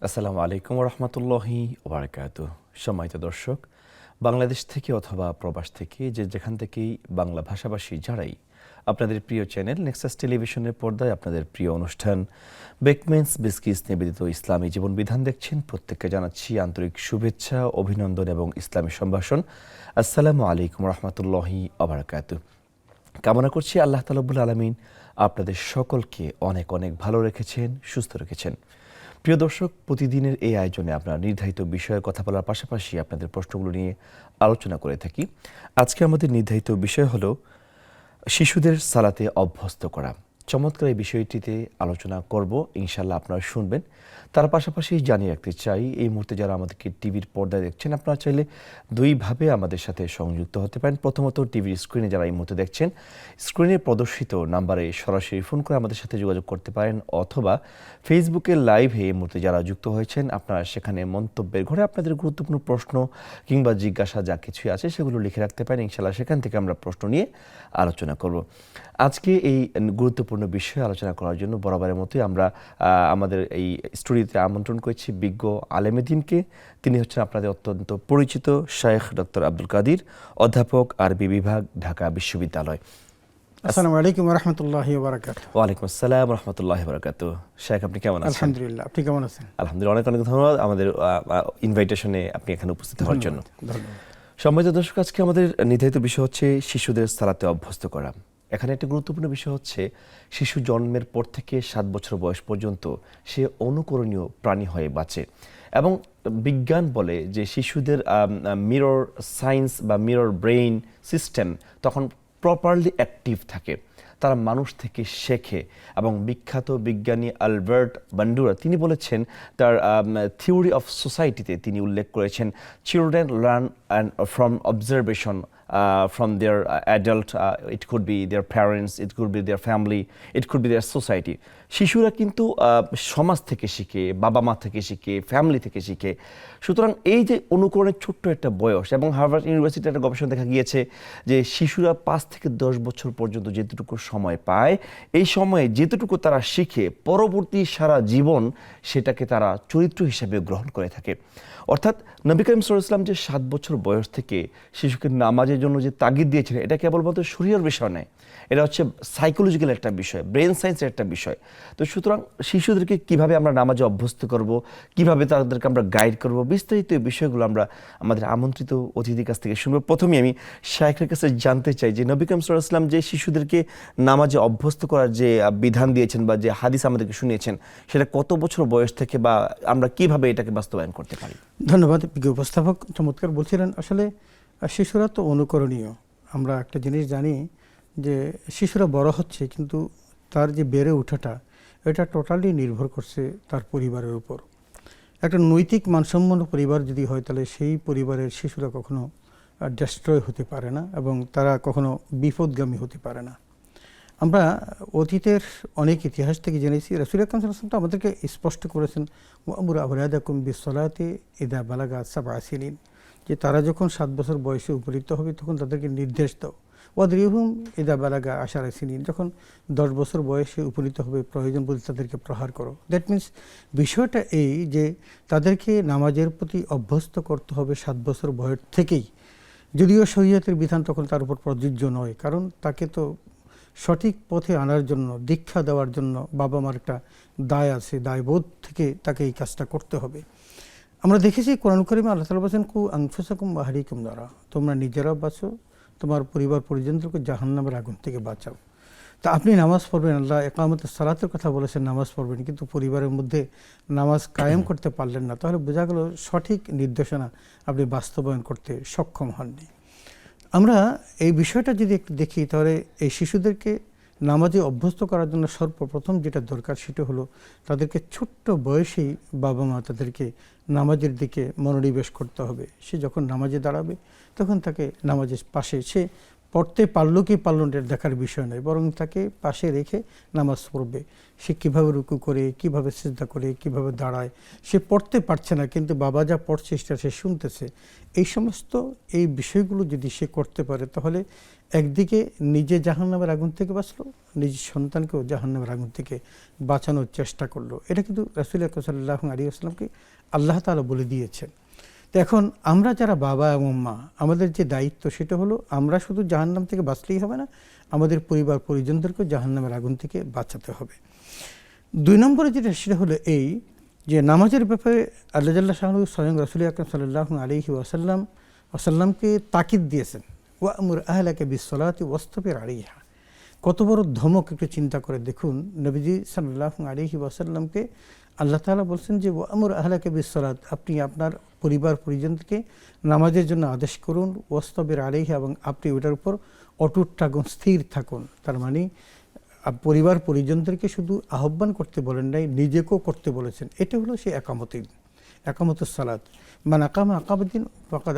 আসসালামু আলাইকুম রহমতুল্লাহি ওবারাকাতুহু। সম্মানিত দর্শক, বাংলাদেশ থেকে অথবা প্রবাস থেকে যেখান থেকেই বাংলা ভাষাভাষী যারাই আপনাদের প্রিয় চ্যানেল নেক্সাস টেলিভিশনের পর্দায় আপনাদের প্রিয় অনুষ্ঠান বেকমেন্স বিস্কিস নিবেদিত ইসলামী জীবন বিধান দেখছেন, প্রত্যেককে জানাচ্ছি আন্তরিক শুভেচ্ছা, অভিনন্দন এবং ইসলামী সম্ভাষণ। আসসালামু আলাইকুম রহমতুল্লাহি ওবারাকাতুহু। কামনা করছি আল্লাহ তাআলা রব্বুল আলামিন আপনাদের সকলকে অনেক অনেক ভালো রেখেছেন, সুস্থ রেখেছেন। প্রিয় দর্শক, প্রতিদিনের এই আয়োজনে আমরা নির্ধারিত বিষয়ে কথা বলার পাশাপাশি আপনাদের প্রশ্নগুলো নিয়ে আলোচনা করে থাকি। আজকে আমাদের নির্ধারিত বিষয় হলো শিশুদের সালাতে অভ্যস্ত করা। চমৎকার এই বিষয়টিতে আলোচনা করব, ইনশাল্লাহ আপনারা শুনবেন। তার পাশাপাশি জানিয়ে রাখতে চাই, এই মুহূর্তে যারা আমাদেরকে টিভির পর্দায় দেখছেন, আপনারা চাইলে দুইভাবে আমাদের সাথে সংযুক্ত হতে পারেন। প্রথমত, টিভির স্ক্রিনে যারা এই মুহূর্তে দেখছেন, স্ক্রিনে প্রদর্শিত নাম্বারে সরাসরি ফোন করে আমাদের সাথে যোগাযোগ করতে পারেন, অথবা ফেসবুকের লাইভে এই মুহূর্তে যারা যুক্ত হয়েছেন, আপনারা সেখানে মন্তব্যের ঘরে আপনাদের গুরুত্বপূর্ণ প্রশ্ন কিংবা জিজ্ঞাসা যা কিছুই আছে সেগুলো লিখে রাখতে পারেন। ইনশাল্লাহ সেখান থেকে আমরা প্রশ্ন নিয়ে আলোচনা করব। আজকে এই গুরুত্বপূর্ণ বিষয়ে আলোচনা করার জন্য বরাবরের মতোই আমরা আমাদের এই স্টুডিওতে আমন্ত্রণ করেছি বিজ্ঞ আলেমেদিনকে। তিনি হচ্ছেন আপনাদের অত্যন্ত পরিচিত শায়েখ ডক্টর আব্দুল কাদির, অধ্যাপক, আরবি বিভাগ, ঢাকা বিশ্ববিদ্যালয়। আসসালামু আলাইকুম ওয়া রাহমাতুল্লাহি ওয়া বারাকাতুহু। ওয়া আলাইকুম আসসালাম ওয়া রাহমাতুল্লাহি ওয়া বারাকাতুহু। শায়েখ, আপনি কেমন আছেন? আলহামদুলিল্লাহ, আপনি কেমন আছেন? আলহামদুলিল্লাহ, অনেক অনেক ধন্যবাদ আমাদের ইনভাইটেশনে আপনি এখানে উপস্থিত হওয়ার জন্য। সম্মানিত দর্শক, আজকে আমাদের নির্ধারিত বিষয় হচ্ছে শিশুদের সালাতে অভ্যস্ত করা। এখানে একটা গুরুত্বপূর্ণ বিষয় হচ্ছে শিশু জন্মের পর থেকে 7 বছর বয়স পর্যন্ত সে অনুকরণীয় প্রাণী হয়ে বাঁচে, এবং বিজ্ঞান বলে যে শিশুদের মিরর সায়েন্স বা মিরর ব্রেইন সিস্টেম তখন প্রপারলি অ্যাক্টিভ থাকে, তারা মানুষ থেকে শেখে। এবং বিখ্যাত বিজ্ঞানী আলবার্ট বান্ডুরা তিনি বলেছেন, তার থিওরি অফ সোসাইটিতে তিনি উল্লেখ করেছেন, children learn and from observation from their adult, it could be their parents, it could be their family, it could be their society. শিশুরা কিন্তু সমাজ থেকে শিখে, বাবা মা থেকে শিখে, ফ্যামিলি থেকে শিখে। সুতরাং এই যে অনুকরণের ছোট্ট একটা বয়স, এবং হার্ভার্ড ইউনিভার্সিটির একটা গবেষণা দেখা গিয়েছে যে শিশুরা 5 থেকে 10 বছর পর্যন্ত যেটুকু সময় পায়, এই সময়ে যেটুকু তারা শিখে পরবর্তী সারা জীবন সেটাকে তারা চরিত্র হিসেবে গ্রহণ করে থাকে। অর্থাৎ নবী করিম সাল্লাল্লাহু আলাইহি ওয়াসাল্লাম যে 7 বছর বয়স থেকে শিশুকে নামাজের জন্য যে তাগিদ দিয়েছিলেন, এটা কেবলমাত্র শরীরের বিষয় নয়, এটা হচ্ছে সাইকোলজিক্যাল একটা বিষয়, ব্রেন সায়েন্সের একটা বিষয়। তো সুতরাং শিশুদেরকে কিভাবে আমরা নামাজে অভ্যস্ত করব, কিভাবে তাদেরকে আমরা গাইড করব, বিস্তারিত এই বিষয়গুলো আমরা আমাদের আমন্ত্রিত অতিথির কাছ থেকে শুনবো। প্রথমে আমি শায়েখের কাছে জানতে চাই যে নবী করিম সাল্লাল্লাহু আলাইহি ওয়াসাল্লাম যে শিশুদেরকে নামাজে অভ্যস্ত করার যে বিধান দিয়েছেন বা যে হাদিস আমাদেরকে শুনিয়েছেন, সেটা কত বছর বয়স থেকে, বা আমরা কিভাবে এটাকে বাস্তবায়ন করতে পারি? ধন্যবাদ বিজ্ঞ উপস্থাপক, চমৎকার বলছিলেন। আসলে শিশুরা তো অনুকরণীয়। আমরা একটা জিনিস জানি যে শিশুরা বড় হচ্ছে, কিন্তু তার যে বেড়ে ওঠাটা এটা টোটালি নির্ভর করছে তার পরিবারের উপর। একটা নৈতিক মানসম্পন্ন পরিবার যদি হয়, তাহলে সেই পরিবারের শিশুরা কখনো ডেস্ট্রয় হতে পারে না, এবং তারা কখনো বিপদগামী হতে পারে না। আমরা অতীতের অনেক ইতিহাস থেকে জেনেছি, রাসূল আকরাম সাল্লাল্লাহু আলাইহি ওয়াসাল্লাম আমাদেরকে স্পষ্ট করেছেন, ওয়ামুরু আওলাদাকুম বিসসালাতি ইযা বালাগা সাবআ সিনিন, যে তারা যখন 7 বছর বয়সে উপনীত হবে তখন তাদেরকে নির্দেশ দাও। ওয়াদরিবহুম ইযা বালাগা আশারা সিনিন, যখন 10 বছর বয়সে উপনীত হবে প্রয়োজন বলে তাদেরকে প্রহার করো। দ্যাট মিনস বিষয়টা এই যে তাদেরকে নামাজের প্রতি অভ্যস্ত করতে হবে 7 বছর বয়স থেকেই। যদিও শরীয়তের বিধান তখন তার উপর প্রযোজ্য নয়, কারণ তাকে তো সঠিক পথে আনার জন্য, দীক্ষা দেওয়ার জন্য বাবা মার একটা দায় আছে, দায়বোধ থেকে তাকে এই কাজটা করতে হবে। আমরা দেখেছি কোরআন কারিমে আল্লাহ তাআলা বলেছেন, কু আনফুসাকুম ওয়া আহলিকুম নারা, তোমরা নিজেরা বাঁচো, তোমার পরিবার পরিজনদেরকে জাহান্নামের আগুন থেকে বাঁচাও। তা আপনি নামাজ পড়বেন, আল্লাহ ইকামতুস সালাতের কথা বলেছেন, নামাজ পড়বেন, কিন্তু পরিবারের মধ্যে নামাজ কায়েম করতে পারলেন না, তাহলে বোঝা গেল সঠিক নির্দেশনা আপনি বাস্তবায়ন করতে সক্ষম হননি। আমরা এই বিষয়টা যদি একটু দেখি, তাহলে এই শিশুদেরকে নামাজে অভ্যস্ত করার জন্য সর্বপ্রথম যেটা দরকার সেটা হলো তাদেরকে ছোট্ট বয়সেই বাবা মা তাদেরকে নামাজের দিকে মনোনিবেশ করতে হবে। সে যখন নামাজে দাঁড়াবে তখন তাকে নামাজের পাশে সে পড়তে পারলো কি পারলো না এটা দেখার বিষয় নয়, বরং তাকে পাশে রেখে নামাজ পড়বে। সে কীভাবে রুকু করে, কিভাবে সিজদা করে, কিভাবে দাঁড়ায়, সে পড়তে পারছে না কিন্তু বাবা যা পড়ছে সেটা সে শুনতেছে। এই বিষয়গুলো যদি সে করতে পারে তাহলে একদিকে নিজে জাহান্নামের আগুন থেকে বাঁচলো, নিজের সন্তানকেও জাহান্নামের আগুন থেকে বাঁচানোর চেষ্টা করলো। এটা কিন্তু রাসূল আকরাম সাল্লাল্লাহু আলাইহি ওয়াসাল্লামকে আল্লাহ তাআলা বলে দিয়েছেন। তো এখন আমরা যারা বাবা এবং মা, আমাদের যে দায়িত্ব সেটা হলো আমরা শুধু জাহান্নাম থেকে বাঁচলেই হবে না, আমাদের পরিবার পরিজনদেরকেও জাহান্নামের আগুন থেকে বাঁচাতে হবে। 2 নম্বরে যেটা সেটা হলো এই যে নামাজের ব্যাপারে আল্লাহ জাল্লা শাআনহু স্বয়ং রাসূল আকরাম সাল্লাল্লাহু আলাইহি ওয়াসাল্লামকে তাকিদ দিয়েছেন, ওয়া'মুর আহলাকা বিস-সালাতি ওয়াসতাবির আলাইহা। কত বড় ধমক একটু চিন্তা করে দেখুন। নবীজি সাল্লাল্লাহু আলাইহি ওয়াসাল্লামকে আল্লাহ তাআলা বলছেন যে ওয়া'মুর আহলাকা বিস-সালাত, আপনি আপনার পরিবার পরিজনকে নামাজের জন্য আদেশ করুন, ওয়াসতাবির আলাইহা, এবং আপনি ওটার উপর অটুট থাকুন, স্থির থাকুন। তার মানে পরিবার পরিজনদেরকে শুধু আহ্বান করতে বলেন নাই, নিজেকেও করতে বলেছেন। এটা হলো সেই একামতুস সালাত। মান আকামা আকামুদ্দিন ফাকাদ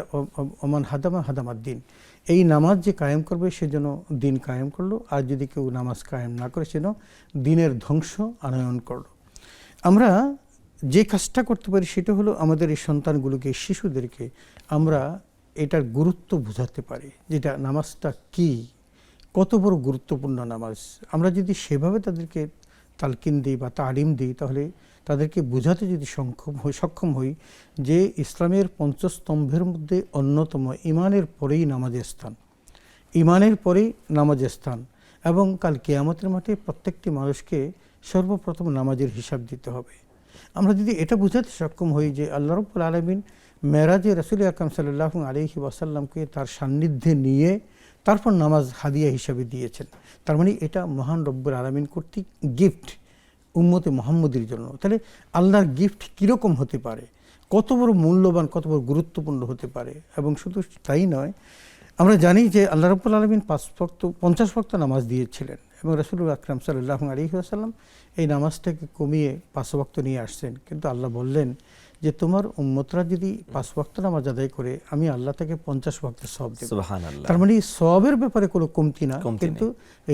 ওমান হাদামা হাদামাদ্দিন। এই নামাজ যে কায়েম করবে সে যেন দিন কায়েম করলো, আর যদি কেউ নামাজ কায়েম না করে সে যেন দিনের ধ্বংস আনয়ন করলো। আমরা যে কাজটা করতে পারি সেটা হলো আমাদের এই সন্তানগুলোকে, শিশুদেরকে আমরা এটার গুরুত্ব বোঝাতে পারি, যেটা নামাজটা কি, কত বড় গুরুত্বপূর্ণ নামাজ। আমরা যদি সেভাবে তাদেরকে তালকিন দিই বা তালিম দিই তাহলে তাদেরকে বোঝাতে যদি সক্ষম হই যে ইসলামের পঞ্চস্তম্ভের মধ্যে অন্যতম ইমানের পরেই নামাজের স্থান, ইমানের পরেই নামাজের স্থান, এবং কাল কিয়ামতের মাঠে প্রত্যেকটি মানুষকে সর্বপ্রথম নামাজের হিসাব দিতে হবে। আমরা যদি এটা বোঝাতে সক্ষম হই যে আল্লাহ রাব্বুল আলামিন মেরাজে রাসূল আকরাম সাল্লাল্লাহু আলাইহি ওয়াসাল্লামকে তার সান্নিধ্যে নিয়ে তারপর নামাজ হাদিয়া হিসাবে দিয়েছেন, তার মানে এটা মহান রব্বুল আলামিন কর্তৃক গিফট উম্মতে মুহাম্মদের জন্য। তাহলে আল্লাহর গিফট কীরকম হতে পারে, কত বড় মূল্যবান, কত বড় গুরুত্বপূর্ণ হতে পারে। এবং শুধু তাই নয়, আমরা জানি যে আল্লাহ রাব্বুল আলামিন 50 ওয়াক্ত নামাজ দিয়েছিলেন, এবং রাসূল আকরাম সাল্লাল্লাহু আলাইহি ওয়াসাল্লাম এই নামাজটাকে কমিয়ে 5 ওয়াক্ত নিয়ে আসছেন। কিন্তু আল্লাহ বললেন যে তোমার উম্মতরা যদি 5 ওয়াক্ত নামাজ আদায় করে আমি আল্লাহ তাকে 50 ওয়াক্তের সওয়াব দেব। সুবহানাল্লাহ। তার মানে সওয়াবের ব্যাপারে কোনো কমতি না, কিন্তু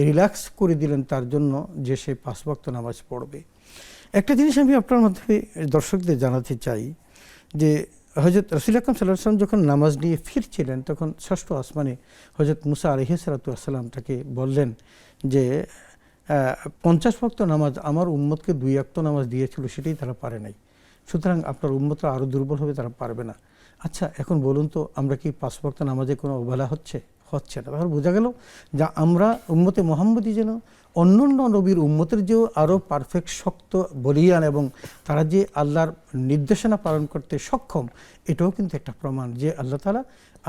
রিল্যাক্স করে দিলেন তার জন্য যে সে 5 ওয়াক্ত নামাজ পড়বে। একটা জিনিস আমি আপনার মাধ্যমে দর্শকদের জানাতে চাই যে হযরত রাসূল আকরাম সাল্লাল্লাহু আলাইহি ওয়াসাল্লাম যখন নামাজ নিয়ে ফিরছিলেন তখন ষষ্ঠ আসমানে হযরত মুসা আলাইহিস সালাতু ওয়াসসালাম তাকে বললেন যে 50 ওয়াক্ত নামাজ আমার উম্মতকে 2 ওয়াক্ত নামাজ দিয়েছিল, সেটাই তারা পারে নাই, সুতরাং আপনার উম্মতরা আরও দুর্বল হবে, তারা পারবে না। আচ্ছা এখন বলুন তো আমরা কি 5 ওয়াক্ত নামাজে কোনো অবহেলা হচ্ছে না? তাহলে বোঝা গেল যে আমরা উম্মতে মুহাম্মদী যেন অন্যান্য নবীর উম্মতের যেও আরও পারফেক্ট, শক্ত, বলিয়ান, এবং তারা যে আল্লাহর নির্দেশনা পালন করতে সক্ষম, এটাও কিন্তু একটা প্রমাণ যে আল্লাহ তাআলা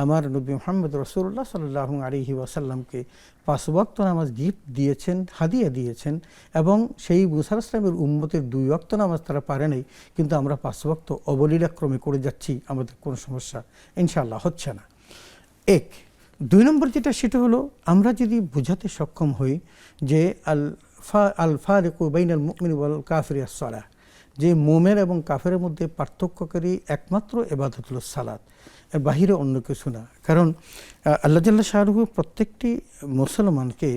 আমার নবী মুহাম্মদ রাসূলুল্লাহ সাল্লাল্লাহু আলাইহি ওয়াসাল্লামকে 5 ওয়াক্ত নামাজ গিফট দিয়েছেন, হাদিয়া দিয়েছেন, এবং সেই মুসা আলাইহিস সালামের উম্মতের 2 ওয়াক্ত নামাজ তারা পারে নাই, কিন্তু আমরা 5 ওয়াক্ত অবলীলাক্রমে করে যাচ্ছি, আমাদের কোনো সমস্যা ইনশাআল্লাহ হচ্ছে না। 2 নম্বর যেটা সেটা হলো আমরা যদি বোঝাতে সক্ষম হই যে আল ফারিকু বাইনাল মুমিনি ওয়াল কাফিরি আস-সালাহ, যে মুমিন এবং কাফেরের মধ্যে পার্থক্যকারী একমাত্র ইবাদত হলো সালাত, এর বাহিরে অন্য কিছু না। কারণ আল্লাহ জাল্লা শাআনুহু প্রত্যেকটি মুসলমানকে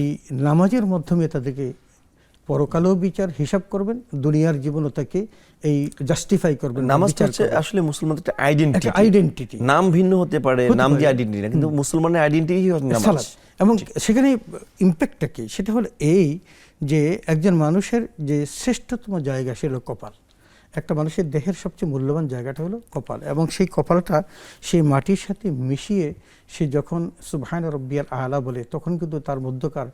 এই নামাজের মাধ্যমে তাদেরকে পরকালেও বিচার হিসাব করবেন, দুনিয়ার জীবনও তাকে এই জাস্টিফাই করবেন। নামাজটা হচ্ছে আসলে মুসলমানদের একটা আইডেন্টিটি। নাম ভিন্ন হতে পারে, নাম দিয়ে আইডেন্টিটি না, কিন্তু মুসলমানের আইডেন্টিটি হচ্ছে নামাজ। এবং সেখানে ইম্প্যাক্টটা কি সেটা হলো এই যে একজন মানুষের যে শ্রেষ্ঠতম জায়গা সেটা হলো কপাল। একটা মানুষের দেহের সবচেয়ে মূল্যবান জায়গাটা হলো কপাল, এবং সেই কপালটা সেই মাটির সাথে মিশিয়ে সে যখন সুবহান রাব্বিয়াল আলা বলে তখন কিন্তু তার মধ্যকার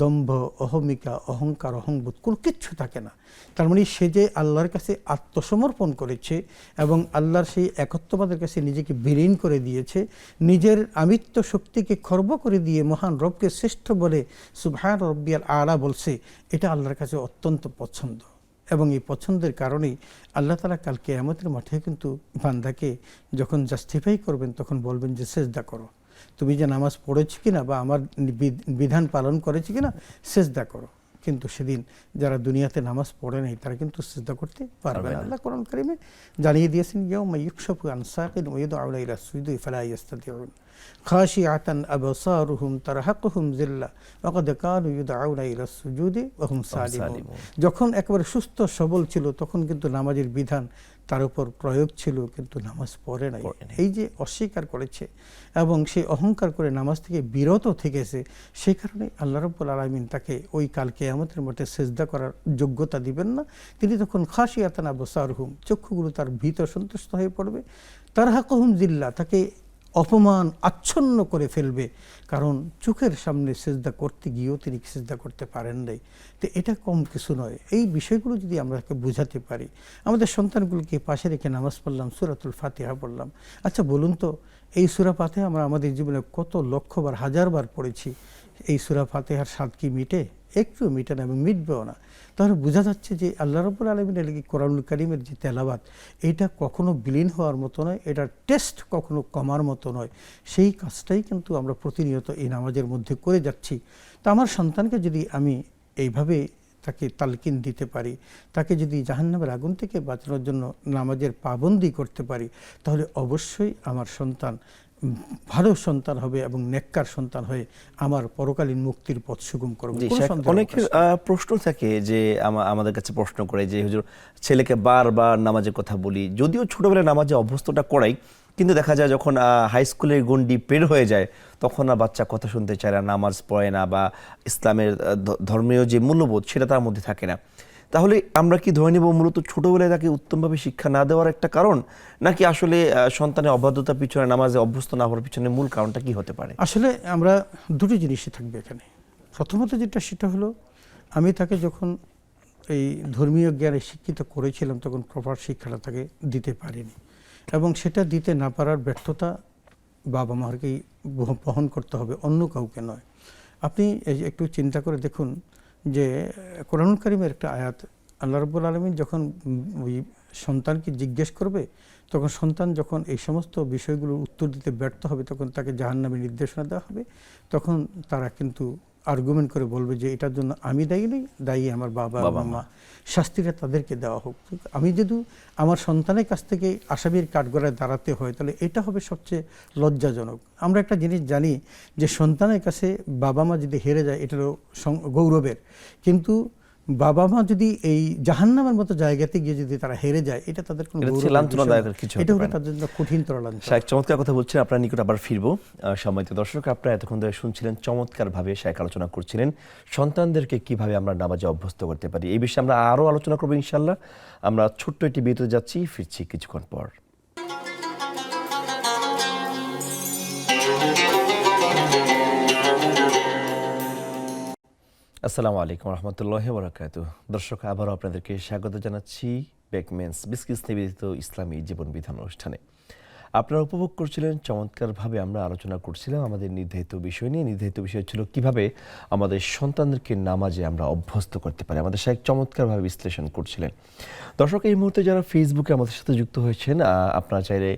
দম্ভ, অহমিকা, অহংকার, অহংবোধ কোনো কিচ্ছু থাকে না। তার মানে সে যে আল্লাহর কাছে আত্মসমর্পণ করেছে এবং আল্লাহর সেই একত্ববাদের কাছে নিজেকে বিলীন করে দিয়েছে, নিজের আমিত্ব শক্তিকে খর্ব করে দিয়ে মহান রবকে শ্রেষ্ঠ বলে সুবহান রাব্বিয়াল আলা বলছে, এটা আল্লাহর কাছে অত্যন্ত পছন্দ। এবং এই পছন্দের কারণেই আল্লাহ তাআলা কাল কিয়ামতের মাঠে কিন্তু বান্দাকে যখন জাস্টিফাই করবেন তখন বলবেন যে সিজদা করো, তুমি যে নামাজ পড়েছো কিনা বা আমার বিধান পালন করেছো কিনা সিজদা করো। কিন্তু সেদিন যারা দুনিয়াতে নামাজ পড়ে নাই তারা কিন্তু সিজদা করতে পারবে না। আল্লাহ কোরআন কারীমে জানিয়ে দিয়েছেন ইয়াউমা ইউকশাফু আন সাকিন ওয়া ইউদআউ ইলা সুজুদি ফালা ইয়াস্তাতিউন। খাশিআতান আবসারুহুম তারহাকুহুম যিল্লা ওয়া ক্বাদ কানু ইউদআউনা ইলাস সুজুদি ওয়া হুম সালিমুন। যখন একেবারে সুস্থ সবল ছিল তখন কিন্তু নামাজের বিধান তার উপর প্রয়োগ ছিল, কিন্তু নামাজ পড়ে নাই। এই যে অস্বীকার করেছে এবং সেই অহংকার করে নামাজ থেকে বিরত থেকেছে, সেই কারণে আল্লাহ রাব্বুল আলামিন তাকে ওই কাল কিয়ামতের মাঠে সিজদা করার যোগ্যতা দিবেন না। তিনি তখন খাশিয়াতান আবসারহুম, চক্ষুগুলো তার ভীত সন্তুষ্ট হয়ে পড়বে, তারহাকুহুম যিল্লা, তাকে অপমান আচ্ছন্ন করে ফেলবে, কারণ চোখের সামনে সিজদা করতে গিয়েও তিনি সিজদা করতে পারেন নাই। তো এটা কম কিছু নয়। এই বিষয়গুলো যদি আমরা বুঝাতে পারি, আমাদের সন্তানগুলোকে পাশে রেখে নামাজ পড়লাম, সূরাতুল ফাতিহা পড়লাম। আচ্ছা বলুন তো, এই সূরা ফাতিহা আমরা আমাদের জীবনে কত লক্ষবার হাজারবার পড়েছি, এই সূরা ফাতিহার স্বাদ কি মিটে? একটু মিটে না এবং মিটবেও না। তাহলে বোঝা যাচ্ছে যে আল্লাহ রাব্বুল আলামিনের কোরআনুল কারীমের যে তেলাওয়াত, এটা কখনো বিলীন হওয়ার মতো নয়, এটার টেস্ট কখনো কমার মতো নয়। সেই কাজটাই কিন্তু আমরা প্রতিনিয়ত এই নামাজের মধ্যে করে যাচ্ছি। তো আমার সন্তানকে যদি আমি এইভাবে তাকে তালকিন দিতে পারি, তাকে যদি জাহান্নামের আগুন থেকে বাঁচানোর জন্য নামাজের পাবন্দি করতে পারি, তাহলে অবশ্যই আমার সন্তান ভালো সন্তান হবে এবং নেককার সন্তান হয়ে আমার পরকালীন মুক্তির পথ সুগম করবে। অনেকের প্রশ্ন থাকে যে আমাদের কাছে প্রশ্ন করে যে হুজুর, ছেলেকে বারবার নামাজের কথা বলি, যদিও ছোটবেলায় নামাজে অভ্যস্তটা করাই, কিন্তু দেখা যায় যখন হাই স্কুলের গণ্ডি পের হয়ে যায় তখন আর বাচ্চা কথা শুনতে চায় না, নামাজ পড়ে না, বা ইসলামের ধর্মীয় যে মূল্যবোধ সেটা তার মধ্যে থাকে না। তাহলে আমরা কি ধরে নেব মূলত ছোটবেলায় তাকে উত্তমভাবে শিক্ষা না দেওয়ার একটা কারণ, নাকি আসলে সন্তানের অবাধ্যতার পিছনে, নামাজে অভ্যস্ত না হওয়ার পিছনে মূল কারণটা কি হতে পারে? আসলে আমরা দুটো জিনিসই থাকবে এখানে। প্রথমত যেটা, সেটা হলো আমি তাকে যখন এই ধর্মীয় জ্ঞানে শিক্ষিত করেছিলাম তখন প্রপার শিক্ষাটা তাকে দিতে পারিনি, এবং সেটা দিতে না পারার ব্যর্থতা বাবা মাকেই বহন করতে হবে, অন্য কাউকে নয়। আপনি একটু চিন্তা করে দেখুন যে কোরআনুল কারীমের একটা আয়াত, আল্লাহ রাব্বুল আলামিন যখন ওই সন্তানকে জিজ্ঞেস করবে, তখন সন্তান যখন এই সমস্ত বিষয়গুলোর উত্তর দিতে ব্যর্থ হবে তখন তাকে জাহান্নামের নির্দেশনা দেওয়া হবে। তখন তারা কিন্তু আর্গুমেন্ট করে বলবে যে এটার জন্য আমি দায়ী নই, দায়ী আমার বাবা মা, শাস্তিটা তাদেরকে দেওয়া হোক। আমি যদি আমার সন্তানের কাছ থেকে আসামির কাঠগড়ায় দাঁড়াতে হয়, তাহলে এটা হবে সবচেয়ে লজ্জাজনক। আমরা একটা জিনিস জানি যে সন্তানের কাছে বাবা মা যদি হেরে যায় এটা গৌরবের, কিন্তু বাবা মা যদি এই জাহান্নামের মতো জায়গাতে গিয়ে যদি তারা হেরে যায়, এটা তাদের কোনো লাঞ্ছনাদায়ক কিছু, এটা হলো তাদের জন্য কঠিনতর লাঞ্ছনা। শাইখ চমৎকার কথা বলছেন, আপনার নিকট আবার ফিরবো। সম্মানিত দর্শক, আপনারা এতক্ষণ ধরে শুনছিলেন চমৎকারভাবে শাইখ আলোচনা করছিলেন সন্তানদেরকে কিভাবে আমরা নামাজে অভ্যস্ত করতে পারি। এই বিষয়ে আমরা আরও আলোচনা করবো ইনশাল্লাহ। আমরা ছোট্ট একটি বিরতিতে যাচ্ছি, ফিরছি কিছুক্ষণ পর। আসসালামু আলাইকুম রহমতুল্লাহি ওয়া বারাকাতুহু। দর্শক, আবারও আপনাদেরকে স্বাগত জানাচ্ছি বেকমেন্স বিস্কিটস নিবেদিত ইসলামী জীবন বিধান অনুষ্ঠানে। আপনারা উপভোগ করছিলেন চমৎকারভাবে আমরা আলোচনা করছিলাম আমাদের নির্ধারিত বিষয় নিয়ে। নির্ধারিত বিষয় ছিল কিভাবে আমাদের সন্তানদেরকে নামাজে আমরা অভ্যস্ত করতে পারি। আমাদের শাইখ চমৎকারভাবে বিশ্লেষণ করছিলেন। দর্শক, এই মুহূর্তে যারা ফেসবুকে আমাদের সাথে যুক্ত হয়েছেন, আপনারা চাইলে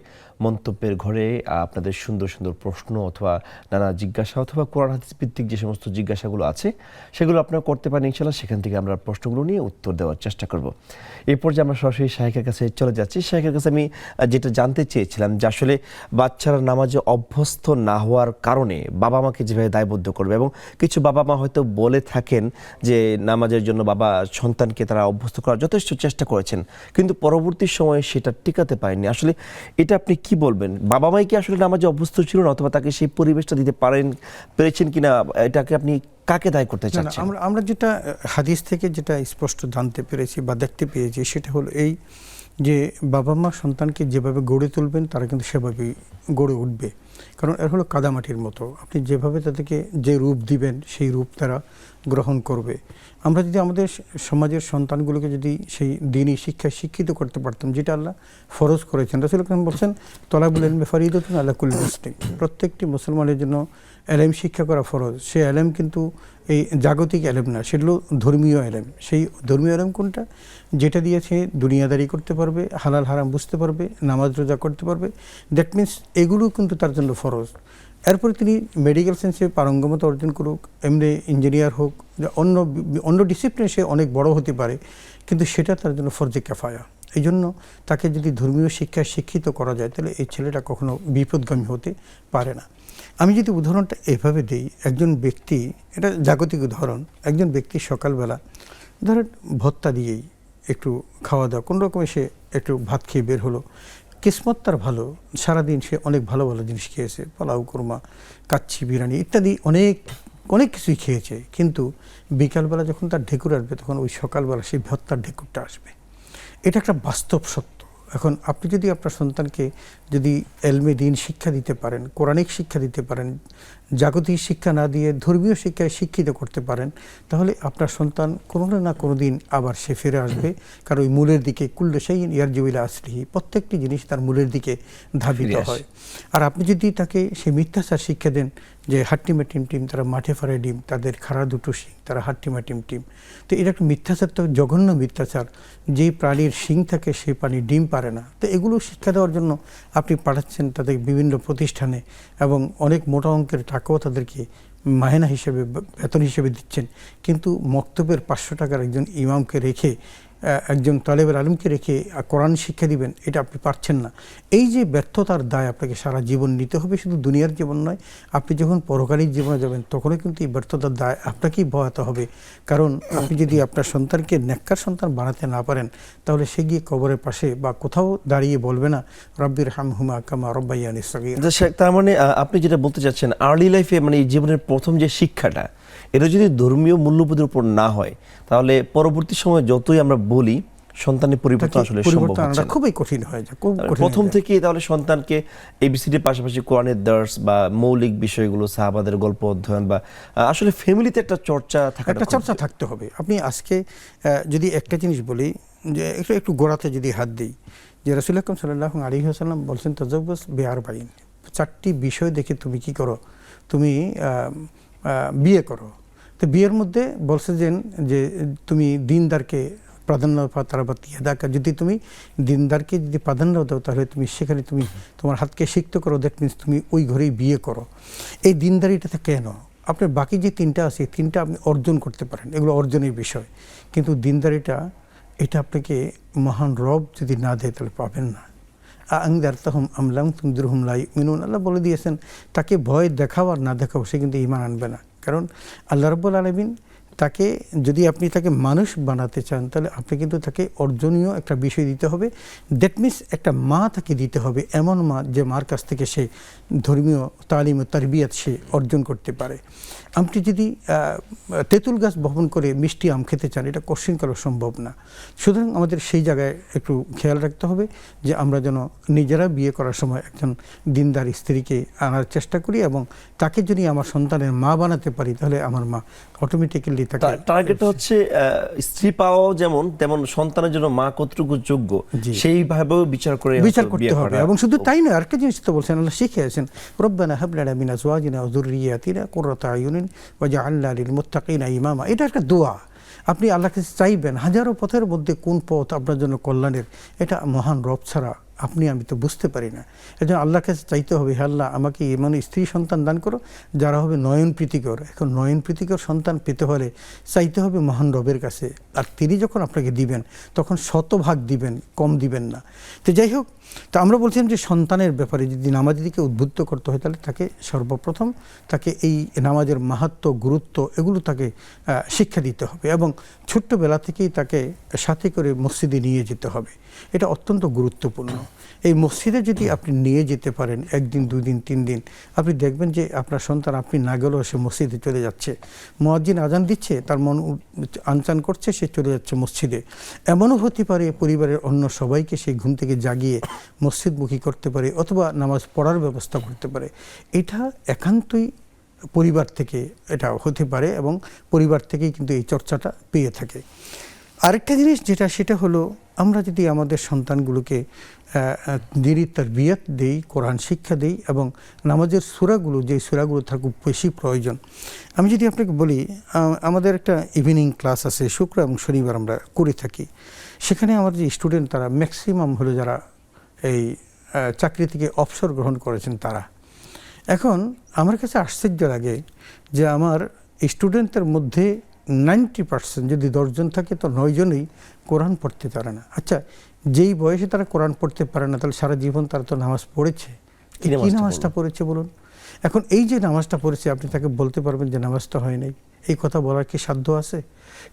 মন্তব্যের ঘরে আপনাদের সুন্দর সুন্দর প্রশ্ন অথবা নানা জিজ্ঞাসা অথবা কোরআন হাদিস ভিত্তিক যে সমস্ত জিজ্ঞাসাগুলো আছে সেগুলো আপনারা করতে পারেন ইনশাআল্লাহ। সেখান থেকে আমরা প্রশ্নগুলো নিয়ে উত্তর দেওয়ার চেষ্টা করব। এই পর্যায়ে আমরা সরাসরি শাইখের কাছে চলে যাচ্ছি। শাইখের কাছে আমি যেটা জানতে চেয়েছিলাম যে আসলে বাচ্চারা নামাজে অভ্যস্ত না হওয়ার কারণে বাবা মাকে যেভাবে দায়বদ্ধ করবে, এবং কিছু বাবা মা হয়তো বলে থাকেন যে নামাজের জন্য বাবা সন্তানকে তারা অভ্যস্ত করার যথেষ্ট চেষ্টা করেছেন, কিন্তু পরবর্তী সময়ে সেটা টিকাতে পারেনি। আসলে এটা আপনি কি বলবেন? বাবা মাই কি আসলে নামাজে অভ্যস্ত ছিল না, অথবা তাকে সেই পরিবেশটা দিতে পেরেছেন কিনা, এটাকে আপনি কাকে দায়ী করতে চাচ্ছেন? আমরা যেটা হাদিস থেকে যেটা স্পষ্ট জানতে পেরেছি বা দেখতে পেয়েছি, সেটা হলো এই যে বাবা মা সন্তানকে যেভাবে গড়ে তুলবেন তারা কিন্তু সেভাবেই গড়ে উঠবে। কারণ এর হলো কাদামাটির মতো, আপনি যেভাবে তাদেরকে যে রূপ দিবেন সেই রূপ তারা গ্রহণ করবে। আমরা যদি আমাদের সমাজের সন্তানগুলোকে যদি সেই দ্বীনি শিক্ষায় শিক্ষিত করতে পারতাম, যেটা আল্লাহ ফরজ করেছেন, রাসূল আকরাম বলছেন তলাবুল ইলমি ফরিদাতুন আলা কুল্লি মুসলিম, প্রত্যেকটি মুসলমানের জন্য এলেম শিক্ষা করা ফরজ। সেই এলেম কিন্তু এই জাগতিক এলেম না, সেগুলো ধর্মীয় এলেম। সেই ধর্মীয় এলেম কোনটা? যেটা দিয়ে সে দুনিয়াদারি করতে পারবে, হালাল হারাম বুঝতে পারবে, নামাজ রোজা করতে পারবে। দ্যাট মিনস এগুলো কিন্তু তার জন্য ফরজ। এরপরে তিনি মেডিকেল সায়েন্সে পারঙ্গমতা অর্জন করুক, এমনি ইঞ্জিনিয়ার হোক, অন্য ডিসিপ্লিনে সে অনেক বড় হতে পারে, কিন্তু সেটা তার জন্য ফরজে কেফায়া। এই জন্য তাকে যদি ধর্মীয় শিক্ষায় শিক্ষিত করা যায় তাহলে এই ছেলেটা কখনো বিপদগামী হতে পারে না। আমি যদি উদাহরণটা এভাবে দিই, একজন ব্যক্তি, এটা জাগতিক উদাহরণ, একজন ব্যক্তি সকালবেলা ধরেন ভত্তা দিয়েই একটু খাওয়া দাওয়া কোনো রকমে সে একটু ভাত খেয়ে বের হলো, কিসমত তার ভালো, সারাদিন সে অনেক ভালো ভালো জিনিস খেয়েছে, পোলাও, কোরমা, কাচ্চি, বিরিয়ানি ইত্যাদি অনেক অনেক কিছুই খেয়েছে, কিন্তু বিকালবেলা যখন তার ঢেকুর আসবে তখন ওই সকালবেলা সেই ভত্তার ঢেকুরটা আসবে। এটা একটা বাস্তব সত্য। এখন আপনি যদি আপনার সন্তানকে যদি এলমে দিন শিক্ষা দিতে পারেন, কোরআনিক শিক্ষা দিতে পারেন, জাগতিক শিক্ষা না দিয়ে ধর্মীয় শিক্ষায় শিক্ষিত করতে পারেন, তাহলে আপনার সন্তান কোনো না কোনো দিন আবার সে ফিরে আসবে, কারণ ওই মূলের দিকে কুল্লু শাইইন ইয়ারজিউ ইলা আসলিহি, প্রত্যেকটি জিনিস তার মূলের দিকে ধাবিত হয়। আর আপনি যদি তাকে সে মিথ্যাচার শিক্ষা দেন যে হাট্টিমা টিম টিম তারা মাঠে ফারে ডিম, তাদের খাড়া দুটো শিং, তারা হাট্টিমা টিম টিম, তো এটা একটা মিথ্যাচার, তো জঘন্য মিথ্যাচার। যেই প্রাণীর শিং থাকে সেই প্রাণী ডিম পারে না। তো এগুলো শিক্ষা দেওয়ার জন্য আপনি পাঠাচ্ছেন তাদের বিভিন্ন প্রতিষ্ঠানে এবং অনেক মোটা অঙ্কের টাকাও তাদেরকে মাহেনা হিসেবে, বেতন হিসেবে দিচ্ছেন, কিন্তু মক্তবের 500 টাকার একজন ইমামকে রেখে, একজন তালেবের আলিমকে রেখে কোরআন শিক্ষা দিবেন, এটা আপনি পারছেন না। এই যে ব্যর্থতার দায় আপনাকে সারা জীবন নিতে হবে, শুধু দুনিয়ার জীবন নয়, আপনি যখন পরকালীন জীবনে যাবেন তখনও কিন্তু এই ব্যর্থতার দায় আপনাকেই বহাতে হবে। কারণ আপনি যদি আপনার সন্তানকে নেককার সন্তান বানাতে না পারেন, তাহলে সে গিয়ে কবরের পাশে বা কোথাও দাঁড়িয়ে বলবে না রব্বির হামহুমা কামা রব্বায়ানি সগীরা। তার মানে আপনি যেটা বলতে চাচ্ছেন, আর্লি লাইফে মানে এই জীবনের প্রথম যে শিক্ষাটা, এটা যদি ধর্মীয় মূল্যবোধের উপর না হয়, তাহলে পরবর্তী সময় যতই আমরা বলি সন্তানের পরিবর্তন আসলে সম্ভব হচ্ছে না, খুবই কঠিন হয়ে যায়। প্রথম থেকেই তাহলে সন্তানকে এবিসিডির পাশাপাশি কোরআনের দার্স বা মৌলিক বিষয়গুলো, সাহাবাদের গল্প অধ্যয়ন বা আসলে ফ্যামিলিতে একটা চর্চা থাকতে হবে। আপনি আজকে যদি একটা জিনিস বলি, যে একটু গোড়াতে যদি হাত দিই, যে রাসূল আকরাম সাল্লাল্লাহু আলাইহি ওয়াসাল্লাম বলছেন তাজাওয়াজ বিআরবাইন, 4টি বিষয় দেখে তুমি কি করো, তুমি বিয়ে করো। তো বিয়ের মধ্যে বলছে যে তুমি দিনদারকে প্রাধান্য তারাবাতিয়াদাকা, যদি তুমি দিনদারকে যদি প্রাধান্য দাও তাহলে তুমি সেখানে তুমি তোমার হাতকে সিক্ত করো, দ্যাট মিনস তুমি ওই ঘরেই বিয়ে করো। এই দিনদারিটাতে কেন আপনার বাকি যে 3টা আছে, 3টা আপনি অর্জন করতে পারেন, এগুলো অর্জনের বিষয়, কিন্তু দিনদারিটা এটা আপনাকে মহান রব যদি না দেয় তাহলে পাবেন না। আংদারতাহুম আমলাম তুমদুরহুম লা ইউমিনুন, আল্লাহ বলে দিয়েছেন তাকে ভয় দেখাও আর না দেখাও সে কিন্তু ঈমান আনবে না। কারণ আল্লাহ রাব্বুল আলামিন তাকে, যদি আপনি তাকে মানুষ বানাতে চান তাহলে আপনি কিন্তু তাকে অর্জনীয় একটা বিষয় দিতে হবে। দ্যাট মিনস একটা মা তাকে দিতে হবে, এমন মা যে মার কাছ থেকে সে ধর্মীয় তালিম ও তারবিয়াত সে অর্জন করতে পারে। আপনি যদি তেঁতুল গাছ বপন করে মিষ্টি আম খেতে চান, এটা কোশ্চিনকালও সম্ভব না। সুতরাং আমাদের সেই জায়গায় একটু খেয়াল রাখতে হবে যে আমরা যেন নিজেরা বিয়ে করার সময় একজন দিনদার স্ত্রীকে আনার চেষ্টা করি, এবং তাকে যদি আমার সন্তানের মা বানাতে পারি তাহলে আমার মা অটোমেটিক্যালি টার্গেটটা হচ্ছে স্ত্রী পাওয়াও যেমন তেমন সন্তানের জন্য মা কতটুকু যোগ্য সেইভাবেও বিচার করতে হবে। এবং শুধু তাই নয়, আরেকটা জিনিস তো বলছেন, আল্লাহ শিখিয়েছেন রব্বানা হাব লানা মিন আজওয়াজিনা ওয়া যুররিয়াতিনা কুররাতা আয়ুনিন ওয়াজআলনা লিল মুত্তাকিনা ইমামা। এটা একটা দোয়া, আপনি আল্লাহকে চাইবেন, হাজারো পথের মধ্যে কোন পথ আপনার জন্য কল্যাণের, এটা মহান রব ছাড়া আমি তো বুঝতে পারি না। এজন্য আল্লাহর কাছে চাইতে হবে, হে আল্লাহ আমাকে এমন স্ত্রী সন্তান দান করো যারা হবে নয়ন প্রীতিকর। এখন নয়ন প্রীতিকর সন্তান পেতে হলে চাইতে হবে মহান রবের কাছে, আর তিনি যখন আপনাকে দিবেন তখন শতভাগ দিবেন, কম দিবেন না। তো যাই হোক, তো আমরা বলছিলাম যে সন্তানের ব্যাপারে যদি নামাজের দিকে উদ্বুদ্ধ করতে হয় তাহলে তাকে সর্বপ্রথম তাকে এই নামাজের মাহাত্ম্য, গুরুত্ব এগুলো তাকে শিক্ষা দিতে হবে, এবং ছোট্টবেলা থেকেই তাকে সাথে করে মসজিদে নিয়ে যেতে হবে। এটা অত্যন্ত গুরুত্বপূর্ণ। এই মসজিদে যদি আপনি নিয়ে যেতে পারেন 1 দিন 2 দিন 3 দিন, আপনি দেখবেন যে আপনার সন্তান আপনি না গেলেও সে মসজিদে চলে যাচ্ছে। মুয়াজ্জিন আজান দিচ্ছে, তার মন আনচান করছে, সে চলে যাচ্ছে মসজিদে। এমনও হতে পারে পরিবারের অন্য সবাইকে সেই ঘুম থেকে জাগিয়ে মসজিদমুখী করতে পারে, অথবা নামাজ পড়ার ব্যবস্থা করতে পারে। এটা একান্তই পরিবার থেকে এটা হতে পারে, এবং পরিবার থেকেই কিন্তু এই চর্চাটা পেয়ে থাকে। আরেকটা জিনিস সেটা হলো, আমরা যদি আমাদের সন্তানগুলোকে দিনী তারবিয়াত দেই, কোরআন শিক্ষা দেই, এবং নামাজের সূরাগুলো যে সূরাগুলো তার খুব বেশি প্রয়োজন। আমি যদি আপনাকে বলি, আমাদের একটা ইভিনিং ক্লাস আছে শুক্র এবং শনিবার আমরা করে থাকি। সেখানে আমাদের যে স্টুডেন্ট তারা ম্যাক্সিমাম হলো যারা এই চাকরি থেকে অবসর গ্রহণ করেছেন তারা, এখন আমার কাছে আশ্চর্য লাগে যে আমার স্টুডেন্টদের মধ্যে 90% যদি 10 জন থাকে তো 9 জনই কোরআন পড়তে পারে না। আচ্ছা, যেই বয়সে তারা কোরআন পড়তে পারে না, তাহলে সারা জীবন তারা তো নামাজ পড়েছে, কি নামাজটা পড়েছে বলুন? এখন এই যে নামাজটা পড়েছে, আপনি তাকে বলতে পারবেন যে নামাজটা হয় নাই? এই কথা বলার কি সাধ্য আছে?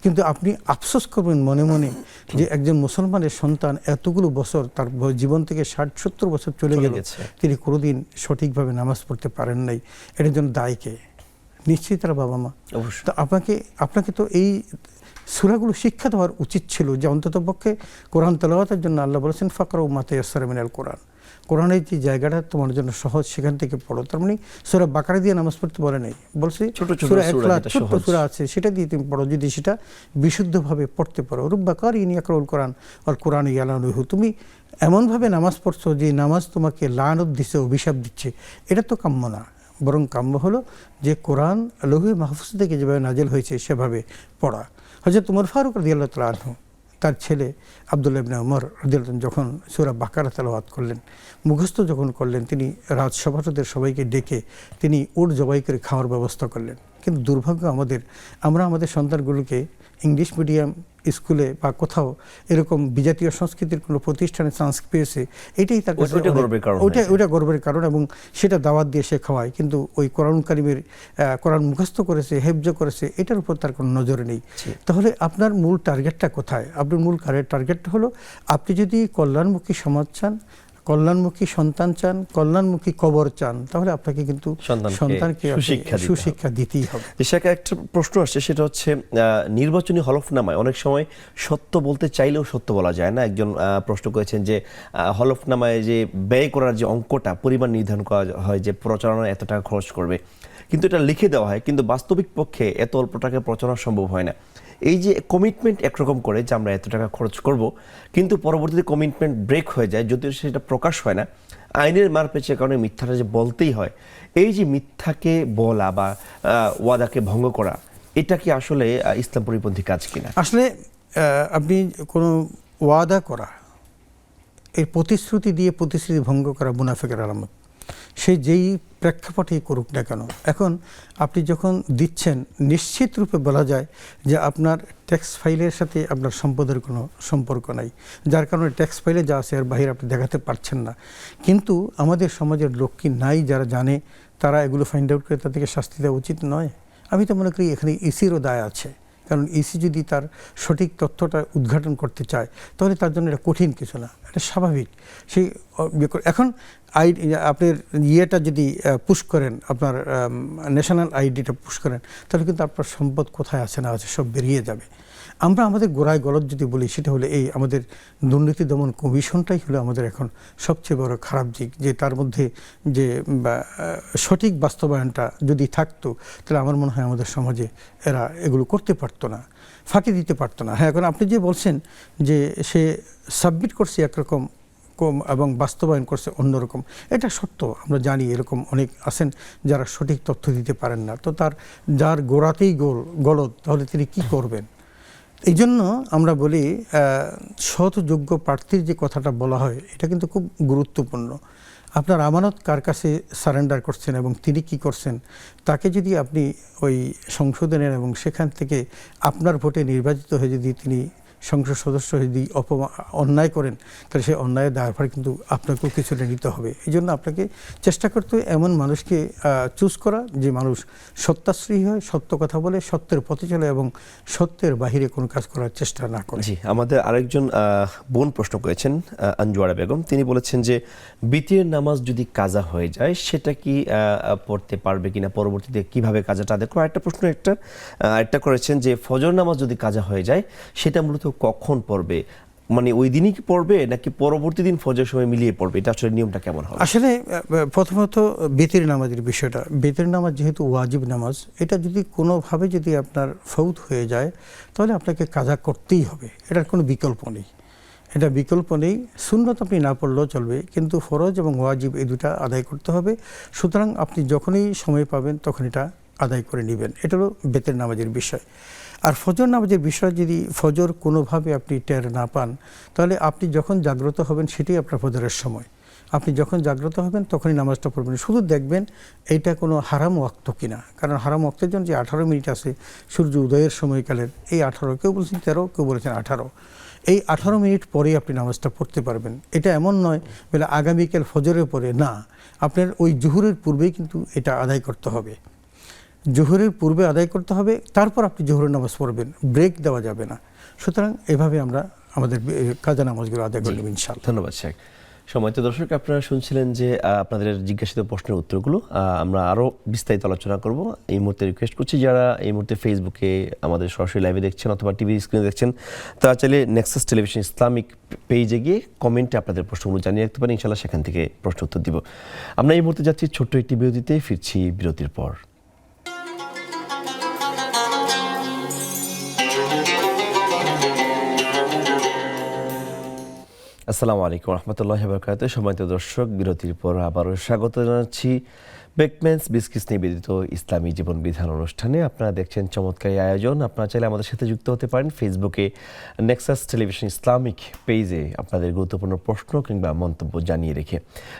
কিন্তু আপনি আফসোস করবেন মনে মনে যে একজন মুসলমানের সন্তান এতগুলো বছর তার জীবন থেকে 60-70 বছর চলে গেছে, তিনি কোনোদিন সঠিকভাবে নামাজ পড়তে পারেন নাই। এটার জন্য দায়ী কে? নিশ্চয়ই তারা বাবা মা। তো আপনাকে তো এই সূরাগুলো শিক্ষা দেওয়ার উচিত ছিল যে অন্ততপক্ষে কোরআন তেলাওয়াতের জন্য আল্লাহ বলেছেন ফাকরাউ মা তায়াসসারা মিনাল কোরআন, কোরআনের যে জায়গাটা তোমার জন্য সহজ সেখান থেকে পড়ো। তার মানে সূরা বাকারা দিয়ে নামাজ পড়তে বলে নাই, বলছে সূরা ইখলাস ছোট্ট সূরা আছে, সেটা দিয়ে তুমি পড়ো, যদি সেটা বিশুদ্ধভাবে পড়তে পারো। রুব্বা কারিন ইয়াকরাউল কোরআন ওয়াল কোরআন ইয়ালানুহু, তুমি এমনভাবে নামাজ পড়ছো যে নামাজ তোমাকে লানত দিচ্ছে, অভিশাপ দিচ্ছে, এটা তো কাম্য না। বরং কাম্য হলো যে কোরআন লৌহে মাহফুজ থেকে যেভাবে নাজিল হয়েছে সেভাবে পড়া। হযরত ওমর ফারুক রাদিয়াল্লাহু তাআলা আনহু তার ছেলে আব্দুল্লাহ ইবনে ওমর রাদিয়াল্লাহু আনহু যখন সূরা বাকারা তেলাওয়াত করলেন, মুখস্থ যখন করলেন, তিনি রাজসভাসদের সবাইকে ডেকে তিনি উট জবাই করে খাওয়ার ব্যবস্থা করলেন। কিন্তু দুর্ভাগ্য আমরা আমাদের সন্তানগুলোকে ইংলিশ মিডিয়াম স্কুলে বা কোথাও এরকম বিজাতীয় সংস্কৃতির কোনো প্রতিষ্ঠানে চান্স পেয়েছে, এটাই তার কাছে ওইটা গর্বের কারণ, এবং সেটা দাওয়াত দিয়ে সে খাওয়ায়। কিন্তু ওই কোরআন কারিমের কোরআন মুখস্থ করেছে, হেফজ করেছে, এটার উপর তার কোনো নজর নেই। তাহলে আপনার মূল টার্গেটটা কোথায়? আপনার মূল টার্গেটটা হলো, আপনি যদি কল্যাণমুখী সমাজ চান, কল্যাণমুখী সন্তান চান, কল্যাণমুখী কবর চান, তাহলে আপনাকে কিন্তু সন্তানকে সুশিক্ষা দিতেই হবে। সেটা একটা প্রশ্ন আসছে, সেটা হচ্ছে নির্বাচনী হলফনামায় অনেক সময় সত্য বলতে চাইলেও সত্য বলা যায় না। একজন প্রশ্ন করেছেন যে হলফনামায় যে ব্যয় করার যে অঙ্কটা পরিমাণ নির্ধারণ করা হয় যে প্রচারণা এত টাকা খরচ করবে, কিন্তু এটা লিখে দেওয়া হয়, কিন্তু বাস্তবিক পক্ষে এত অল্প টাকা প্রচারণা সম্ভব হয় না। এই যে কমিটমেন্ট একরকম করে যে আমরা এত টাকা খরচ করব, কিন্তু পরবর্তীতে কমিটমেন্ট ব্রেক হয়ে যায়, যদিও সেটা প্রকাশ হয় না, আইনের মারপ্যাচের কারণে মিথ্যাটা যে বলতেই হয়। এই যে মিথ্যাকে বলা বা ওয়াদাকে ভঙ্গ করা, এটা কি আসলে ইসলাম পরিপন্থী কাজ কিনা? আসলে আপনি কোনো ওয়াদা করা, এই প্রতিশ্রুতি দিয়ে প্রতিশ্রুতি ভঙ্গ করা মুনাফিকের আলামত, সে যেই প্রেক্ষাপটেই করুক না কেন। এখন আপনি যখন দিচ্ছেন, নিশ্চিত রূপে বলা যায় যে আপনার ট্যাক্স ফাইলের সাথে আপনার সম্পদের কোনো সম্পর্ক নাই, যার কারণে ট্যাক্স ফাইলে যা আছে এর বাহিরে আপনি দেখাতে পারছেন না। কিন্তু আমাদের সমাজের লোক কি নাই যারা জানে, তারা এগুলো ফাইন্ড আউট করে তাদেরকে শাস্তি দেওয়া উচিত নয়? আমি তো মনে করি এখানে ইসিরও দায় আছে, কারণ ইসি যদি তার সঠিক তথ্যটা উদ্ঘাটন করতে চায়, তাহলে তার জন্য এটা কঠিন কিছু না, এটা স্বাভাবিক। সেই এখন আপনার ইয়েটা যদি পুশ করেন, আপনার ন্যাশনাল আইডিটা পুশ করেন, তাহলে কিন্তু আপনার সম্পদ কোথায় আছে না আছে সব বেরিয়ে যাবে। আমরা আমাদের গোড়ায় গলদ যদি বলি, সেটা হলো এই আমাদের দুর্নীতি দমন কমিশনটাই হলো আমাদের এখন সবচেয়ে বড় খারাপ দিক, যে তার মধ্যে যে সঠিক বাস্তবায়নটা যদি থাকতো, তাহলে আমার মনে হয় আমাদের সমাজে এরা এগুলো করতে পারতো না, ফাঁকি দিতে পারতো না। হ্যাঁ, এখন আপনি যে বলছেন যে সে সাবমিট করছে একরকম এবং বাস্তবায়ন করছে অন্যরকম, এটা সত্য, আমরা জানি এরকম অনেক আছেন যারা সঠিক তথ্য দিতে পারেন না। তো যার গোড়াতেই গলদ, তাহলে তিনি কি করবেন? এই জন্য আমরা বলি সৎ যোগ্য প্রার্থীর যে কথাটা বলা হয়, এটা কিন্তু খুব গুরুত্বপূর্ণ। আপনার আমানত কার কাছে সারেন্ডার করছেন এবং তিনি কি করছেন, তাকে যদি আপনি ওই সংসদে নেন এবং সেখান থেকে আপনার ভোটে নির্বাচিত হয়ে যদি তিনি সংসদ সদস্য যদি অন্যায় করেন, তাহলে সেই অন্যায়ের দায়ভার কিন্তু আপনাকেও কিছুটা নিতে হবে। এই জন্য আপনাকে চেষ্টা করতে হবে এমন মানুষকে চুজ করা, যে মানুষ সত্যাশ্রয়ী হয়, সত্য কথা বলে, সত্যের পথে চলে এবং সত্যের বাহিরে কোনো কাজ করার চেষ্টা না করে। জি, আমাদের আরেকজন বোন প্রশ্ন করেছেন, আঞ্জুয়ারা বেগম, তিনি বলেছেন যে বিতিরের নামাজ যদি কাজা হয়ে যায়, সেটা কি পড়তে পারবে কিনা, পরবর্তীতে কিভাবে কাজাটা আদায় করে? একটা প্রশ্ন একটা করেছেন যে ফজর নামাজ যদি কাজা হয়ে যায়, সেটা মূলত কখন পড়বে, মানে ওই দিনই কি পড়বে নাকি পরবর্তী দিন ফজর সময় মিলিয়ে পড়বে? এটা আসলে নিয়মটা কেমন হবে? আসলে প্রথমত বিতির নামাজের বিষয়টা, বিতির নামাজ যেহেতু ওয়াজিব নামাজ, এটা যদি কোনোভাবে যদি আপনার ফৌত হয়ে যায়, তাহলে আপনাকে কাজা করতেই হবে, এটার কোনো বিকল্প নেই। এটা বিকল্প নেই। সুন্নত আপনি না পড়লেও চলবে, কিন্তু ফরজ এবং ওয়াজিব এই দুটা আদায় করতে হবে। সুতরাং আপনি যখনই সময় পাবেন তখন এটা আদায় করে নেবেন। এটা হলো বেতের নামাজের বিষয়। আর ফজর নামাজের বিষয়, যদি ফজর কোনোভাবে আপনি টের না পান, তাহলে আপনি যখন জাগ্রত হবেন সেটাই আপনার ফজরের সময়। আপনি যখন জাগ্রত হবেন তখনই নামাজটা পড়বেন। শুধু দেখবেন এইটা কোনো হারাম ওয়াক্ত কিনা, কারণ হারাম ওয়াক্তের জন্য যে 18 মিনিট আছে সূর্য উদয়ের সময়কালের, এই 18, কেউ বলছেন 13, কেউ বলেছেন 18, এই 18 মিনিট পরেই আপনি নামাজটা পড়তে পারবেন। এটা এমন নয় বলে আগামীকাল ফজরের পরে, না, আপনার ওই জোহরের পূর্বেই কিন্তু এটা আদায় করতে হবে। জোহরের পূর্বে আদায় করতে হবে, তারপর আপনি জোহরের নামাজ পড়বেন, ব্রেক দেওয়া যাবে না। সুতরাং এভাবে আমরা আমাদের কাজা নামাজগুলো আদায় করে নেব ইনশাআল্লাহ। ধন্যবাদ শেখ। সম্মানিত দর্শক, আপনারা শুনছিলেন যে আপনাদের জিজ্ঞাসিত প্রশ্নের উত্তরগুলো আমরা আরও বিস্তারিত আলোচনা করব। এই মুহূর্তে রিকোয়েস্ট করছি, যারা এই মুহূর্তে ফেসবুকে আমাদের সরাসরি লাইভে দেখছেন অথবা টিভি স্ক্রিনে দেখছেন, তারা চাইলে নেক্সাস টেলিভিশন ইসলামিক পেজে গিয়ে কমেন্টে আপনাদের প্রশ্নগুলো জানিয়ে রাখতে পারেন, ইনশাআল্লাহ সেখান থেকে প্রশ্ন উত্তর দিব। আমরা এই মুহূর্তে যাচ্ছি ছোট্ট একটি বিরতিতে, ফিরছি বিরতির পর। আসসালামু আলাইকুম রহমতুল্লাহি ওয়া বারাকাতুহু। সম্মানিত দর্শক, বিরতির পর আবারও স্বাগত জানাচ্ছি বেকম্যানস বিস্কিটস নিবেদিত ইসলামী জীবন বিধান অনুষ্ঠানে। আপনারা দেখছেন চমৎকার আয়োজন। আপনারা চাইলে আমাদের সাথে যুক্ত হতে পারেন ফেসবুকে নেক্সাস টেলিভিশন ইসলামিক পেজে আপনাদের গুরুত্বপূর্ণ প্রশ্ন কিংবা মন্তব্য জানিয়ে রেখে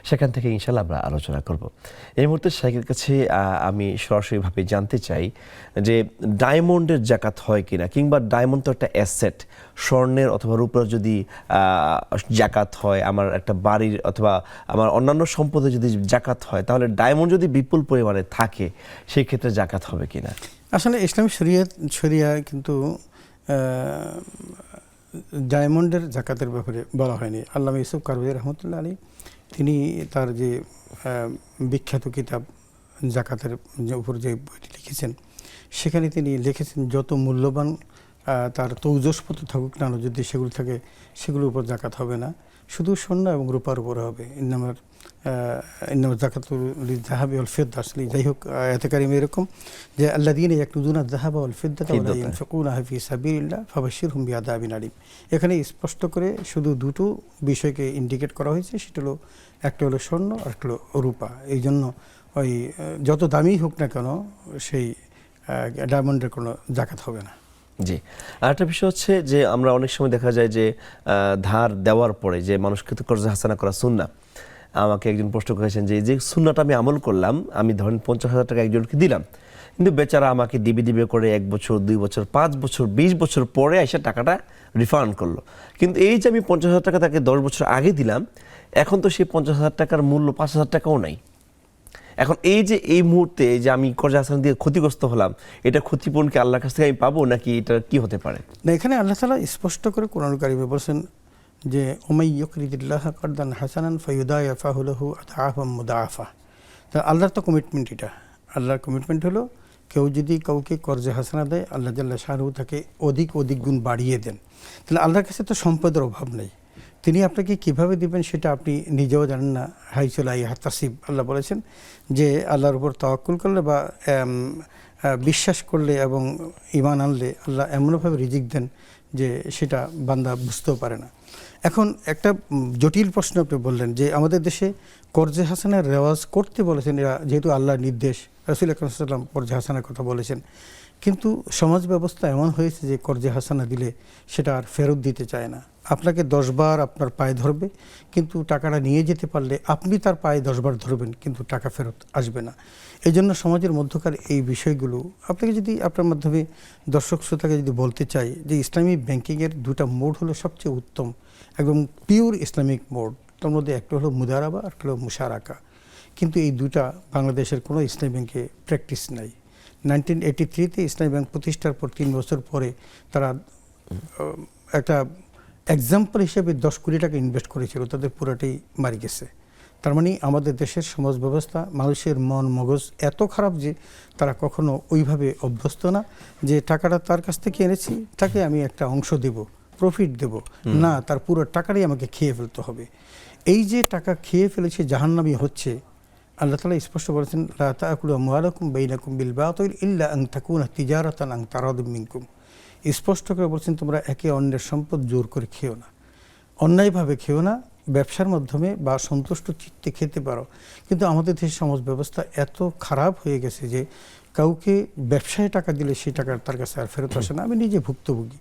সেখান থেকে ইনশাআল্লাহ আমরা আলোচনা করব। এই মুহূর্তে শাইখের কাছে আমি সরাসরিভাবে জানতে চাই যে ডায়মন্ডের জাকাত হয় কিনা, কিংবা ডায়মন্ড তো একটা অ্যাসেট, স্বর্ণের অথবা রূপার যদি জাকাত হয়, আমার একটা বাড়ির অথবা আমার অন্যান্য সম্পদে যদি জাকাত হয়, তাহলে ডায়মন্ড যদি বিপুল পরিমাণে থাকে সেই ক্ষেত্রে জাকাত হবে কিনা? আসলে ইসলামী শরিয়া কিন্তু ডায়মন্ডের জাকাতের ব্যাপারে বলা হয়নি। আল্লামা ইউসুফ কারওয়ি রহমতুল্লাহ আলাইহি তিনি তার যে বিখ্যাত কিতাব জাকাতের উপর যে বইটি লিখেছেন, সেখানে তিনি লিখেছেন যত মূল্যবান তার তৌজসপত্র থাকুক না, যদি সেগুলো থাকে সেগুলোর উপর জাকাত হবে না, শুধু স্বর্ণ এবং রূপার উপরে হবে। ইন্নামার জাকাতুল যাহাবি ওয়াল ফিদ্দা, আসলে যাই হোক আয়াতে কারিমে এরকম যে আল্লাযীনা ইয়াকনুযুনা যাহাবা ওয়াল ফিদ্দাতা ওয়া লা ইউনফিকুনাহা ফি সাবিলিল্লাহ ফাবাশশিরহুম বিআযাবিন আলীম। এখানে স্পষ্ট করে শুধু দুটো বিষয়কে ইন্ডিকেট করা হয়েছে, সেটা হলো একটা হলো স্বর্ণ আর একটা হলো রূপা। এই জন্য ওই যত দামি হোক না কেন সেই ডায়মন্ডের কোনো জাকাত হবে না। জি, আরেকটা বিষয় হচ্ছে যে আমরা অনেক সময় দেখা যায় যে ধার দেওয়ার পরে যে মানুষকে তো কর্জে হাসানা করা সুন্নাহ। আমাকে একজন প্রশ্ন করেছেন যে যে সুন্নাহটা আমি আমল করলাম, আমি ধরেন 50,000 টাকা একজনকে দিলাম, কিন্তু বেচারা আমাকে দিবে করে 1 বছর 2 বছর 5 বছর 20 বছর পরে এসে টাকাটা রিফান্ড করলো। কিন্তু এই যে আমি 50,000 টাকা তাকে 10 বছর আগে দিলাম, এখন তো সেই 50,000 টাকার মূল্য 5,000 টাকাও নাই। এখন এই যে এই মুহূর্তে যে আমি কর্জে হাসানা দিয়ে ক্ষতিগ্রস্ত হলাম, এটা ক্ষতিপূরণ কি আল্লাহর কাছ থেকে আমি পাবো, নাকি এটা কি হতে পারে? না, এখানে আল্লাহ তাআলা স্পষ্ট করে কোরআন কারিমে বলেছেন যে ওমাই ইউকরিদিল্লাহ কারদান হাসানান ফায়ুদাইফাহু লাহু আদআফাম মুদাআফা। তা আল্লাহর তো কমিটমেন্ট, এটা আল্লাহর কমিটমেন্ট হলো কেউ যদি কাউকে কর্জে হাসানা দেয়, আল্লাহ জাল্লা শাহরু তাকে অধিক গুণ বাড়িয়ে দেন। তাহলে আল্লাহর কাছে তো সম্পদের অভাব নেই, তিনি আপনাকে কিভাবে দিবেন সেটা আপনি নিজেও জানেন না। হাইসুলাই হাতাসিব, আল্লাহ বলেছেন যে আল্লাহর উপর তাওয়াক্কুল করলে বা বিশ্বাস করলে এবং ঈমান আনলে আল্লাহ এমনভাবে রিজিক দেন যে সেটা বান্দা বুঝতেও পারে না। এখন একটা জটিল প্রশ্ন আপনি বললেন যে আমাদের দেশে কর্জে হাসানার রেওয়াজ করতে বলেছেন, এরা যেহেতু আল্লাহর নির্দেশ, রাসূল আকরাম সাল্লাল্লাহু আলাইহি ওয়াসাল্লাম কর্জে হাসানার কথা বলেছেন, কিন্তু সমাজ ব্যবস্থা এমন হয়েছে যে কর্জে হাসানা দিলে সেটা আর ফেরত দিতে চায় না। আপনাকে 10 বার আপনার পায়ে ধরবে, কিন্তু টাকাটা নিয়ে যেতে পারলে আপনি তার পায়ে 10 বার ধরবেন, কিন্তু টাকা ফেরত আসবে না। এই জন্য সমাজের মধ্যকার এই বিষয়গুলো আপনাকে যদি আপনার মাধ্যমে দর্শক শ্রোতাকে যদি বলতে চাই যে ইসলামী ব্যাংকিংয়ের 2টা মোড হলো সবচেয়ে উত্তম, একদম পিওর ইসলামিক মোড। তার মধ্যে একটা হলো মুদারাবা আর একটা হলো মুশারাকা। কিন্তু এই 2টা বাংলাদেশের কোনো ইসলামী ব্যাংকে প্র্যাকটিস নাই। 1983-তে ইসলামী ব্যাংক প্রতিষ্ঠার পর 3 বছর পরে তারা একটা এক্সাম্পল হিসেবে 10 কোটি টাকা ইনভেস্ট করেছিল, তাদের পুরোটাই মারি গেছে। তার মানে আমাদের দেশের সমাজ ব্যবস্থা, মানুষের মন মগজ এত খারাপ যে তারা কখনো ওইভাবে অভ্যস্ত না যে টাকাটা তার কাছ থেকে এনেছি, তাকে আমি একটা অংশ দেব, প্রফিট দেব না, তার পুরো টাকাটাই আমাকে খেয়ে ফেলতে হবে। এই যে টাকা খেয়ে ফেলেছে জাহান্নামী হচ্ছে, আল্লাহ তাআলা স্পষ্ট বলেছেন লা তাকুলু আমওয়ালাকুম বাইনাকুম বিল বাতিল ইল্লা আন তাকুনা তিজারাতান আন তারাদুম মিনকুম। স্পষ্ট করে বলছেন তোমরা একে অন্যের সম্পদ জোর করে খেও না, অন্যায়ভাবে খেও না, ব্যবসার মাধ্যমে বা সন্তুষ্ট চিত্তে খেতে পারো। কিন্তু আমাদের দেশের সমাজ ব্যবস্থা এত খারাপ হয়ে গেছে যে কাউকে ব্যবসায় টাকা দিলে সেই টাকা তার কাছে আর ফেরত আসে না। আমি নিজে ভুক্তভোগী,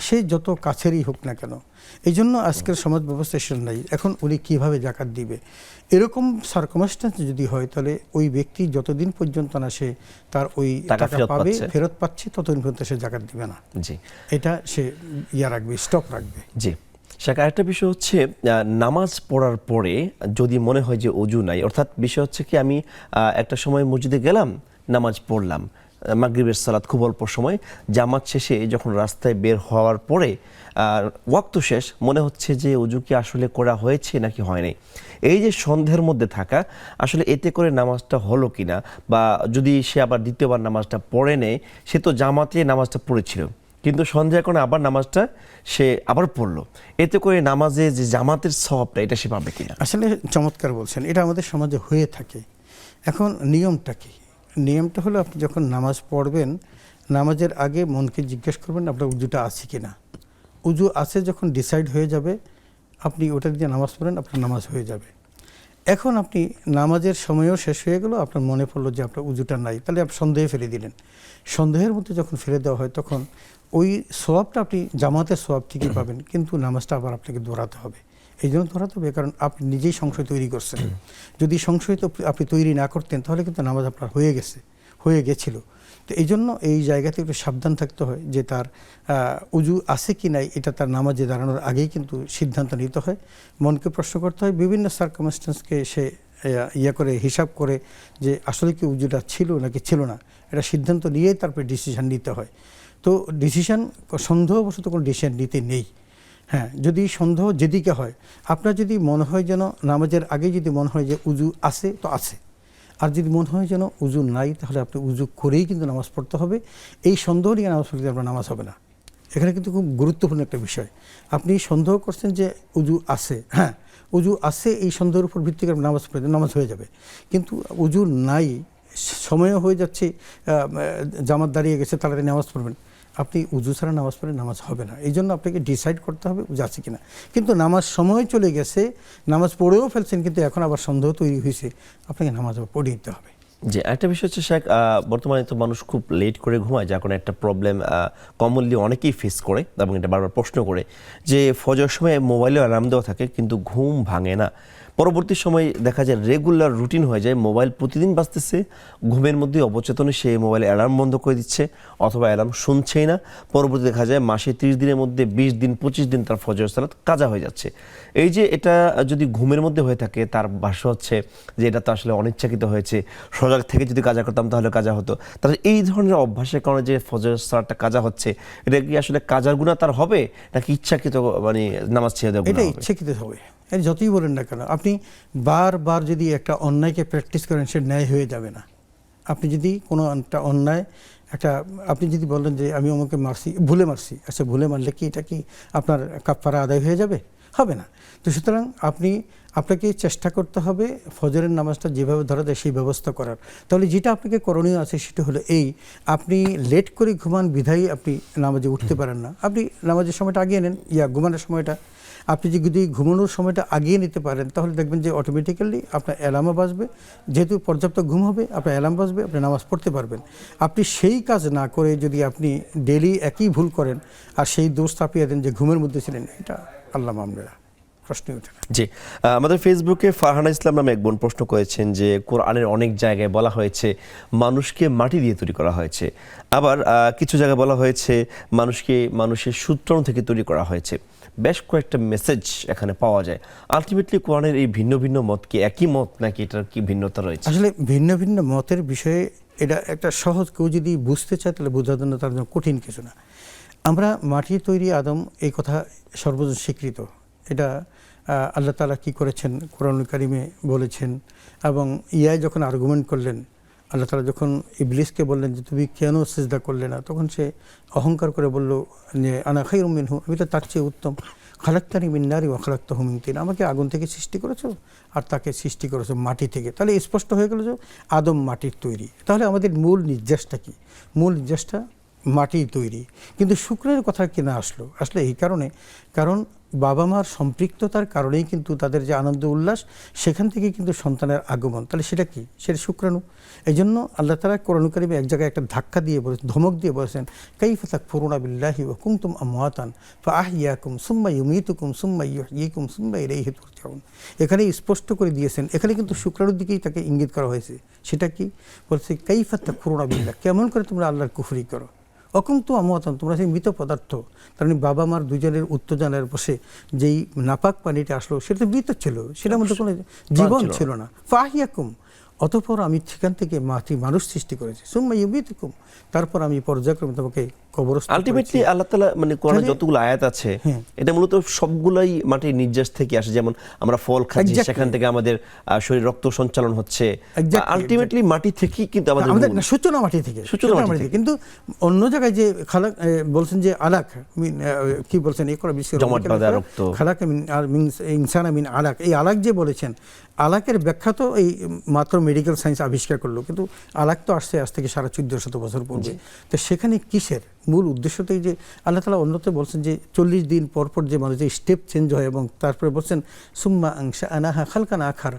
সে যত কাছেরই হোক না কেন। এই জন্য আজকের সমাজ ব্যবস্থা সেটা নাই। এখন উনি কীভাবে জাকাত দিবে, এরকম সার্কামস্ট্যান্স যদি হয়, তাহলে ওই ব্যক্তি যতদিন পর্যন্ত না সে তার ওই টাকা পাবে, ফেরত পাচ্ছে, ততদিন পর্যন্ত সে জাকাত দিবে না। জি, এটা সে রাখবে, স্টক রাখবে। জি শেখ, আরেকটা বিষয় হচ্ছে নামাজ পড়ার পরে যদি মনে হয় যে অজু নাই, অর্থাৎ বিষয় হচ্ছে কি আমি একটা সময় মসজিদে গেলাম, নামাজ পড়লাম, মাগরিবের সালাত খুব অল্প সময়, জামাত শেষে যখন রাস্তায় বের হওয়ার পরে ওয়াক্ত শেষ, মনে হচ্ছে যে অজু কি আসলে করা হয়েছে নাকি হয়নি। এই যে সন্দেহের মধ্যে থাকা, আসলে এতে করে নামাজটা হলো কিনা, বা যদি সে আবার দ্বিতীয়বার নামাজটা পড়ে নেয়, সে তো জামাতে নামাজটা পড়েছিল কিন্তু সন্দেহ করে আবার নামাজটা সে আবার পড়লো, এতে করে নামাজে যে জামাতের সওয়াবটা এটা সে পাবে কিনা? আসলে চমৎকার বলছেন, এটা আমাদের সমাজে হয়ে থাকে। এখন নিয়মটা কি? নিয়মটা হলো, আপনি যখন নামাজ পড়বেন, নামাজের আগে মনকে জিজ্ঞেস করবেন আপনার উজুটা আছে কিনা। উজু আছে যখন ডিসাইড হয়ে যাবে, আপনি ওটা দিয়ে নামাজ পড়েন, আপনার নামাজ হয়ে যাবে। এখন আপনি নামাজের সময়ও শেষ হয়ে গেল, আপনার মনে পড়লো যে আপনার উজুটা নাই, তাহলে আপনি সন্দেহে ফেলে দিলেন। সন্দেহের মধ্যে যখন ফেলে দেওয়া হয়, তখন ওই সোয়াবটা আপনি জামাতের সোয়াব ঠিকই পাবেন, কিন্তু নামাজটা আবার আপনাকে দৌড়াতে হবে। এই জন্য দৌড়াতে হবে কারণ আপনি নিজেই সংশয় তৈরি করছেন। যদি সংশয় তো আপনি তৈরি না করতেন, তাহলে কিন্তু নামাজ আপনার হয়ে গেছিল। তো এই জন্য এই জায়গাতে একটু সাবধান থাকতে হয় যে তার উজু আছে কি নাই, এটা তার নামাজে দাঁড়ানোর আগেই কিন্তু সিদ্ধান্ত নিতে হয়। মনকে প্রশ্ন করতে হয়, বিভিন্ন সার্কামস্টেন্সকে সে করে হিসাব করে যে আসলে কি উজুটা ছিল নাকি ছিল না, এটা সিদ্ধান্ত নিয়েই তারপরে ডিসিশন নিতে হয়। তো সন্দেহবশত কোনো ডিসিশন নিতে নেই। হ্যাঁ, যদি সন্দেহ যেদিকে হয়, আপনার যদি মনে হয় যেন নামাজের আগে যদি মনে হয় যে উজু আছে তো আছে, আর যদি মনে হয় যেন উজু নাই, তাহলে আপনি উজু করেই কিন্তু নামাজ পড়তে হবে। এই সন্দেহ নিয়ে নামাজ পড়তে আপনার নামাজ হবে না। এখানে কিন্তু খুব গুরুত্বপূর্ণ একটা বিষয়। আপনি সন্দেহ করছেন যে উজু আছে, হ্যাঁ উজু আছে, এই সন্দেহের উপর ভিত্তি করে নামাজ পড়ে নামাজ হয়ে যাবে। কিন্তু উজু নাই, সময়ও হয়ে যাচ্ছে, জামাত দাঁড়িয়ে গেছে, তাড়াতাড়ি নামাজ পড়বেন, আপনি উজু ছাড়া নামাজ পড়ে নামাজ হবে না। এই জন্য আপনাকে ডিসাইড করতে হবে উজু আছে কিনা। কিন্তু নামাজ সময় চলে গেছে, নামাজ পড়েও ফেলছেন, কিন্তু এখন আবার সন্দেহ তৈরি হয়েছে, আপনাকে নামাজ পড়ে নিতে হবে। যে একটা বিষয় হচ্ছে শেখ, বর্তমানে তো মানুষ খুব লেট করে ঘুমায়, যার কোনো একটা প্রবলেম কমনলি অনেকেই ফেস করে এবং এটা বারবার প্রশ্ন করে যে ফজর সময় মোবাইলে অ্যালার্ম দেওয়া থাকে কিন্তু ঘুম ভাঙে না। পরবর্তী সময় দেখা যায় রেগুলার রুটিন হয়ে যায়, মোবাইল প্রতিদিন বাজতেছে, ঘুমের মধ্যে অবচেতনে সে মোবাইলে অ্যালার্ম বন্ধ করে দিচ্ছে অথবা অ্যালার্ম শুনছেই না। পরবর্তী দেখা যায় মাসে 30 দিনের মধ্যে 20 দিন 25 দিন তার ফজর সালাত কাজা হয়ে যাচ্ছে। এই যে এটা যদি ঘুমের মধ্যে হয়ে থাকে, তার ভাষ্য হচ্ছে যে এটা তো আসলে অনিচ্ছাকৃত হয়েছে, সজাগ থেকে যদি কাজা করতাম তাহলে কাজা হতো। তাহলে এই ধরনের অভ্যাসের কারণে যে ফজর সালাতটা কাজা হচ্ছে, এটা কি আসলে কাজার গুনাহ তার হবে নাকি ইচ্ছাকৃত মানে নামাজ ছেড়ে দেওয়া গুনাহ হবে? এটা ইচ্ছাকৃত হবে। এর যতই বলেন না কেন, আপনি বারবার যদি একটা অন্যায়কে প্র্যাকটিস করেন, সে ন্যায় হয়ে যাবে না। আপনি যদি কোনো একটা অন্যায় আপনি যদি বলেন যে আমি আমাকে মারছি, ভুলে মারছি, আচ্ছা ভুলে মারলে কি এটা কি আপনার কাফারা আদায় হয়ে যাবে? হবে না। তো সুতরাং আপনাকে চেষ্টা করতে হবে ফজরের নামাজটা যেভাবে ধরা যায় সেই ব্যবস্থা করার। তাহলে যেটা আপনাকে করণীয় আছে সেটা হলো আপনি লেট করে ঘুমান বিধায় আপনি নামাজে উঠতে পারেন না। আপনি নামাজের সময়টা আগিয়ে নেন, ঘুমানোর সময়টা আপনি যদি ঘুমানোর সময়টা আগিয়ে নিতে পারেন, তাহলে দেখবেন যে অটোমেটিক্যালি আপনার অ্যালার্মও বাজবে। যেহেতু পর্যাপ্ত ঘুম হবে, আপনার অ্যালার্ম বাজবে, আপনি নামাজ পড়তে পারবেন। আপনি সেই কাজ না করে যদি আপনি ডেলি একই ভুল করেন আর সেই দোষ চাপিয়ে দেন যে ঘুমের মধ্যে ছিলেন, এটা আল্লাহ মামলা প্রশ্নই ওঠে না। জি, আমাদের ফেসবুকে ফারহানা ইসলাম নামে এক বোন প্রশ্ন করেছেন যে কোরআনের অনেক জায়গায় বলা হয়েছে মানুষকে মাটি দিয়ে তৈরি করা হয়েছে, আবার কিছু জায়গায় বলা হয়েছে মানুষের সূত্রাণু থেকে তৈরি করা হয়েছে। বেশ কয়েকটা মেসেজ এখানে পাওয়া যায়। আলটিমেটলি কোরআনের এই ভিন্ন ভিন্ন মত কি একই মত নাকি এটার কি ভিন্নতা রয়েছে? আসলে ভিন্ন ভিন্ন মতের বিষয়ে এটা একটা সহজ, কেউ যদি বুঝতে চায় তাহলে বোঝার জন্য তার জন্য কঠিন কিছু না। আমরা মাটির তৈরি আদম, এই কথা সর্বজন স্বীকৃত। এটা আল্লাহ তাআলা কি করেছেন কোরআনুল কারীমে বলেছেন। এবং যখন আর্গুমেন্ট করলেন, আল্লাহ তাআলা যখন ইবলিসকে বললেন যে তুমি কেন সিজদা করলে না, তখন সে অহংকার করে বলল যে আনা খায়রুম মিনহু, আমি তো তার চেয়ে উত্তম। খালাকতানি মিন নারি ওয়া খালাকতাহু মিন তিন, আমাকে আগুন থেকে সৃষ্টি করেছো আর তাকে সৃষ্টি করেছো মাটি থেকে। তাহলে স্পষ্ট হয়ে গেল যে আদম মাটির তৈরি। তাহলে আমাদের মূল নির্যাসটা কি? মূল নির্যাসটা মাটির তৈরি। কিন্তু শুক্রের কথা কিনা আসলে এই কারণে, কারণ বাবা মার সম্পৃক্ততার কারণেই কিন্তু তাদের যে আনন্দ উল্লাস, সেখান থেকেই কিন্তু সন্তানের আগমন। তাহলে সেটা কি? সেটা শুক্রাণু। এই জন্য আল্লাহ তাআলা কোরআন কারিমে এক জায়গায় একটা ধাক্কা দিয়ে বলেছেন, ধমক দিয়ে বলেছেন, কাইফা তাকফুরুনা বিল্লাহি ওয়া কুনতুম আমওয়াতান ফাআহইয়াকুম সুম্মা ইউমীতুকুম সুম্মা ইউহয়িকুম সুম্মা ইলাইহি তুরজাউন। এখানে স্পষ্ট করে দিয়েছেন, এখানে কিন্তু শুক্রাণুর দিকেই তাকে ইঙ্গিত করা হয়েছে। সেটা কি বলছে? কাইফা তাকফুরুনা বিল্লাহ, কেমন করে তোমরা আল্লাহর কুফরি করো। অকুন্ত আমওয়াতান, তোমরা সেই মৃত পদার্থ। তার মানে বাবা মার দুজনের উত্তেজনার বসে যেই নাপাক পানিটা আসলো, সেটা তো মৃত ছিল, সেটার মধ্যে কোনো জীবন ছিল না। ফাহিয়াকুম, অতঃপর আমি সেখান থেকে মানুষ সৃষ্টি করেছি। সুম্মা ইউমীতুকুম, তারপর আমি পর্যায়ক্রমে তোমাকে কবরস্থ করেছি। আলটিমেটলি আল্লাহ তাআলা মানে কোরআনে যতগুলো আয়াত আছে এটা মূলত সবগুলাই মাটির নির্যাস থেকে আসে। যেমন আমরা ফল খাচ্ছি, সেখান থেকে আমাদের শরীর রক্ত সঞ্চালন হচ্ছে, আলটিমেটলি মাটি থেকেই কিন্তু আমাদের সূচনা মাটি থেকে, কিন্তু অন্য জায়গায় যে খালাক বলছেন যে আলাক কি বলছেন, এই করা বিশ্ব খালাক মিন ইনসানা মিন আলাক, এই আলাক যে বলেছেন, আলাকের ব্যাখ্যা তো এই মাত্র মেডিকেল সায়েন্স আবিষ্কার করলো, কিন্তু আলাক তো আসছে আজ থেকে 1450 বছর পূর্বে। তো সেখানে কিসের মূল উদ্দেশ্যটাই যে আল্লাহ তাআলা অন্যতে বলছেন যে 40 দিন পর পর যে মানুষের স্টেপ চেঞ্জ হয়, এবং তারপরে বলছেন সুম্মা আনশাআনাহা খালকান আখার।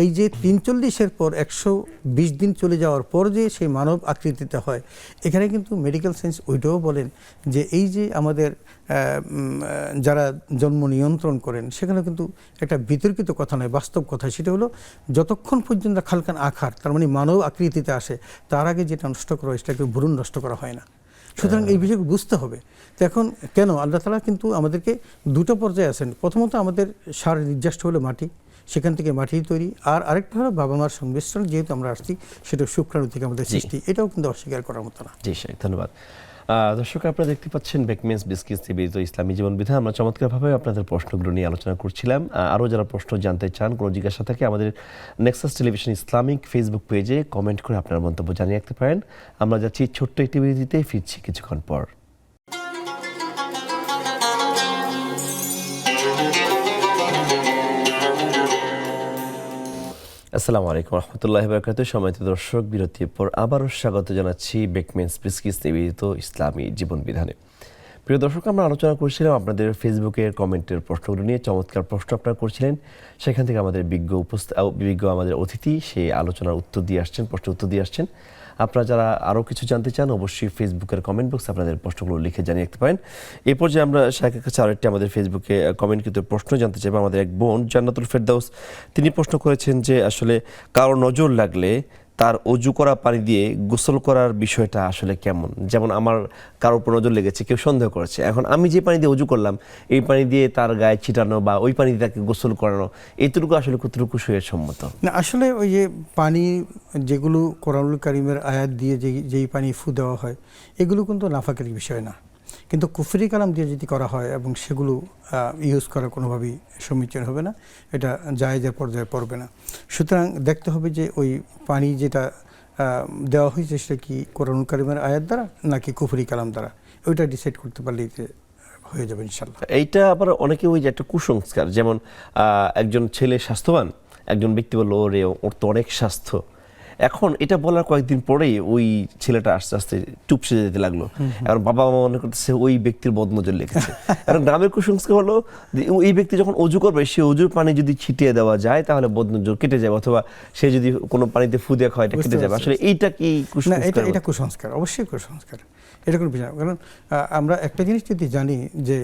এই যে 43-এর পর 120 দিন চলে যাওয়ার পর যে সেই মানব আকৃতিতে হয়, এখানে কিন্তু মেডিকেল সায়েন্স ওইটাও বলেন যে এই যে আমাদের যারা জন্ম নিয়ন্ত্রণ করেন, সেখানে কিন্তু একটা বিতর্কিত কথা নয়, বাস্তব কথা। সেটা হলো যতক্ষণ পর্যন্ত খালকান আখার, তার মানে মানব আকৃতিতে আসে, তার আগে যেটা নষ্ট করা হয় সেটাকে ভ্রূণ নষ্ট করা হয় না। সুতরাং এই বিষয়কে বুঝতে হবে। তো এখন কেন আল্লাহ তাআলা কিন্তু আমাদেরকে দুটো পর্যায়ে আছেন। প্রথমত আমাদের সার নির্যাস হলো মাটি, সেখান থেকে মাটি তৈরি, আর আরেকটা হলো বাবা মার সংমিশ্রণ, যেহেতু আমরা আসছি, সেটা শুক্রাণু থেকে আমাদের সৃষ্টি। এটাও কিন্তু অস্বীকার করার মতো না। জি শেখ, ধন্যবাদ। দর্শক, আপনারা দেখতে পাচ্ছেন বেকমেন্স বিস্কিটস নিবেদিত ইসলামী জীবন বিধান। আমরা চমৎকারভাবে আপনাদের প্রশ্নগুলো নিয়ে আলোচনা করছিলাম। আরও যারা প্রশ্ন জানতে চান, কোনো জিজ্ঞাসা থাকে, আমাদের নেক্সাস টেলিভিশন ইসলামিক ফেসবুক পেজে কমেন্ট করে আপনার মন্তব্য জানিয়ে রাখতে পারেন। আমরা যাচ্ছি ছোট্ট একটি বিরতিতে, ফিরছি কিছুক্ষণ পর। আসসালামু আলাইকুম রহমতুল্লাহি ওয়া বারাকাতুহু। সম্মানিত দর্শক, বিরতির পর আবারও স্বাগত জানাচ্ছি বেকমেন্স বিস্কিটস নিবেদিত ইসলামী জীবন বিধানে। প্রিয় দর্শক, আমরা আলোচনা করছিলাম আপনাদের ফেসবুকের কমেন্টের প্রশ্নগুলো নিয়ে। চমৎকার প্রশ্ন আপনারা করছিলেন, সেখান থেকে আমাদের বিজ্ঞ আমাদের অতিথি সেই আলোচনার উত্তর দিয়ে আসছেন, প্রশ্ন উত্তর দিয়ে আসছেন। আপনারা যারা আরও কিছু জানতে চান, অবশ্যই ফেসবুকের কমেন্ট বক্সে আপনাদের প্রশ্নগুলো লিখে জানিয়ে রাখতে পারেন। এই পর্যায়ে আমরা শাহেখের কাছে আরেকটি আমাদের ফেসবুকে কমেন্টকৃত প্রশ্ন জানতে চাইব। আমাদের এক বোন জান্নাতুল ফেরদাউস, তিনি প্রশ্ন করেছেন যে আসলে কারো নজর লাগলে তার অজু করা পানি দিয়ে গোসল করার বিষয়টা আসলে কেমন। যেমন আমার কারোর উপর নজর লেগেছে, কেউ সন্দেহ করেছে, এখন আমি যে পানি দিয়ে অজু করলাম, এই পানি দিয়ে তার গায়ে ছিটানো বা ওই পানি দিয়ে তাকে গোসল করানো, এইটুকু আসলে কতটুকু শরীয়ত সম্মত? না, আসলে ওই যে পানি যেগুলো কোরআনুল কারীমের আয়াত দিয়ে যেই পানি ফু দেওয়া হয়, এগুলো কিন্তু নাফাকের বিষয় না। কিন্তু কুফরি কালাম দিয়ে যদি করা হয় এবং সেগুলো ইউজ করা কোনোভাবেই সমীচীন হবে না, এটা জায়েজের পর্যায়ে পড়বে না। সুতরাং দেখতে হবে যে ওই পানি যেটা দেওয়া হয়েছে সেটা কি কোরআনুল কারীমের আয়াত দ্বারা নাকি কুফরি কালাম দ্বারা, ওইটা ডিসাইড করতে পারলেই হয়ে যাবে ইনশাল্লাহ। এইটা আবার অনেকে ওই যে একটা কুসংস্কার, যেমন একজন ছেলে স্বাস্থ্যবান, একজন ব্যক্তি বলল ওরে ওর তো অনেক স্বাস্থ্য, এখন এটা বলার কয়েকদিন পরেই ওই ছেলেটা আস্তে আস্তে টুপসে যেতে লাগলো। এখন বাবা মা মনে করতেছে ওই ব্যক্তির বদনজর লেগেছে। এখন গ্রামের কুসংস্কার হলো এই ব্যক্তি যখন অজু করবে, সে অজুর পানি যদি ছিটিয়ে দেওয়া যায় তাহলে বদনজর কেটে যাবে, অথবা সে যদি কোনো পানিতে ফু দেওয়া হয় এটা কেটে যাবে। আসলে এইটা কি কুসংস্কার? এটা কুসংস্কার, অবশ্যই কুসংস্কার। এটা কোনো বিষয়, কারণ আমরা একটা জিনিস যদি জানি যে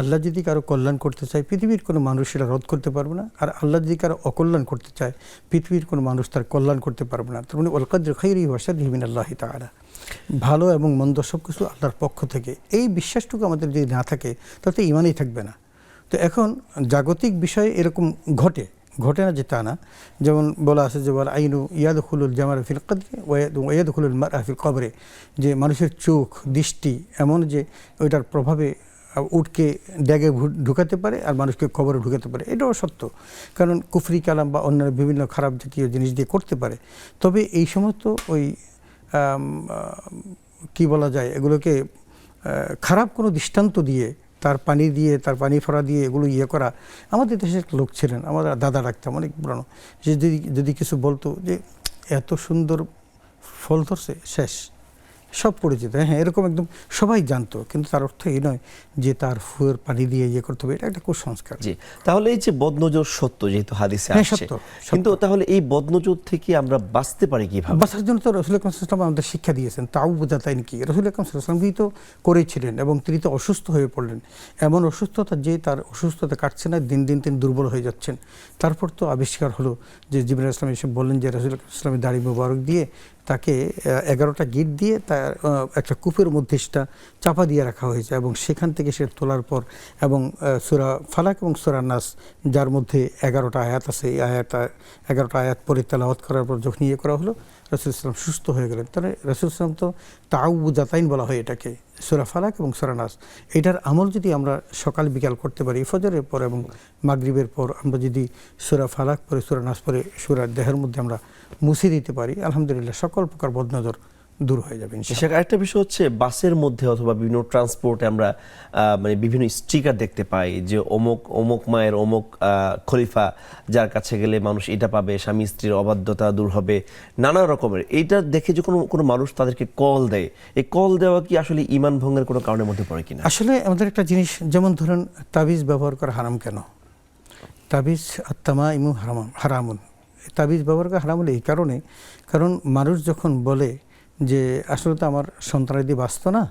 আল্লাহ যদি কারো কল্যাণ করতে চায়, পৃথিবীর কোনো মানুষ সেটা রদ করতে পারবে না, আর আল্লাহ যদি কারো অকল্যাণ করতে চায়, পৃথিবীর কোনো মানুষ তার কল্যাণ করতে পারবে না। তার মানে ওয়াল কাদরু খাইরিহি ওয়া শাররিহি মিনাল্লাহি তাআলা, ভালো এবং মন্দ সব কিছু আল্লাহর পক্ষ থেকে। এই বিশ্বাসটুকু আমাদের যদি না থাকে, তাতে ঈমানই থাকবে না। তো এখন জাগতিক বিষয়ে এরকম ঘটে না যে তা না। যেমন বলা আছে যে ওয়াল আইনু ইয়াদখুলুল জামারা ফিল কদরি ওয়া ইয়াদখুলুল মারআ ফিল কবরে, যে মানুষের চোখ, দৃষ্টি এমন যে ওইটার প্রভাবে উটকে ড্যাগে ঢুকাতে পারে আর মানুষকে কবরে ঢুকাতে পারে। এটাও সত্য, কারণ কুফরি কালাম বা অন্যান্য বিভিন্ন খারাপ জাতীয় জিনিস দিয়ে করতে পারে। তবে এই সমস্ত ওই কি বলা যায়, এগুলোকে খারাপ কোনো দৃষ্টান্ত দিয়ে, তার পানি ফোড়া দিয়ে এগুলো করা। আমাদের দেশের একটা লোক ছিলেন, আমাদের দাদা রাখতাম অনেক পুরানো, যে যদি কিছু বলতো যে এত সুন্দর ফল ধরছে, শেষ সব পরিচিত, হ্যাঁ, এরকম একদম সবাই জানতো, কিন্তু তার অর্থ এই নয় যে তার ফুয়ের পানি দিয়ে ইয়ে করতে হবে, এটা একটা কুসংস্কার। জি, তাহলে এই যে বদনজর সত্য, যেহেতু হাদিসে হ্যাঁ, আসছে, সত্য, কিন্তু তাহলে এই বদনজর থেকে আমরা বাঁচতে পারি কিভাবে? বাঁচার জন্য তো রসুল আকরাম সাল্লাল্লাহু আলাইহি ওয়াসাল্লাম আমাদের শিক্ষা দিয়েছেন, তাও বোঝাতেন কি রসুল আকরাম সাল্লাল্লাহু আলাইহি ওয়াসাল্লাম তো করেছিলেন, এবং তিনি তো অসুস্থ হয়ে পড়লেন, এমন অসুস্থতা যে তার অসুস্থতা কাটছে না, দিন দিন তিনি দুর্বল হয়ে যাচ্ছেন। তারপর তো আবিষ্কার হলো যে জিবরাইল ইসলাম এসে বললেন যে রসুল আকরাম ইসলামের দাড়ি মুবারক দিয়ে তাকে 11টা গিট দিয়ে তার একটা কূপের মধ্যে সেটা চাপা দিয়ে রাখা হয়েছে, এবং সেখান থেকে সে তোলার পর, এবং সূরা ফালাক এবং সূরা নাস যার মধ্যে 11টা আয়াত আছে, এই 11টা আয়াত পরে তেলাওয়াত করার পর যখন ইয়ে করা হলো, রাসূল ইসলাম সুস্থ হয়ে গেলেন। তাহলে রাসূল ইসলাম তো তাউবুজাতাইন বলা হয় এটাকে, সূরা ফালাক এবং সূরা নাস, এটার আমল যদি আমরা সকাল বিকাল করতে পারি, ফজরের পর এবং মাগরিবের পর আমরা যদি সূরা ফালাক পরে সূরা নাস পরে সূরা দেহের মধ্যে আমরা মুছে দিতে পারি, আলহামদুলিল্লাহ সকল প্রকার বদনজর দূর হয়ে যাবে ইনশাআল্লাহ। সেখানে আরেকটা বিষয় হচ্ছে, বাসের মধ্যে অথবা বিভিন্ন ট্রান্সপোর্টে আমরা মানে বিভিন্ন স্টিকার দেখতে পাই যে অমুক অমুক মায়ের অমুক খলিফা, যার কাছে গেলে মানুষ এটা পাবে, স্বামী স্ত্রীর অবাধ্যতা দূর হবে, নানা রকমের। এইটা দেখে যখন কোনো মানুষ তাদেরকে কল দেয়, এই কল দেওয়া কি আসলে ঈমান ভঙ্গের কোনো কারণের মধ্যে পড়ে কিনা? আসলে আমাদের একটা জিনিস, যেমন ধরেন তাবিজ ব্যবহার করা হারাম কেন? তাবিজ আত্তামাইমু হারামুন, তাবিজ ব্যবহার করা হারাম হলো এই কারণে, কারণ মানুষ যখন বলে যে আসলে তো আমার সন্তানাদি বাঁচত না,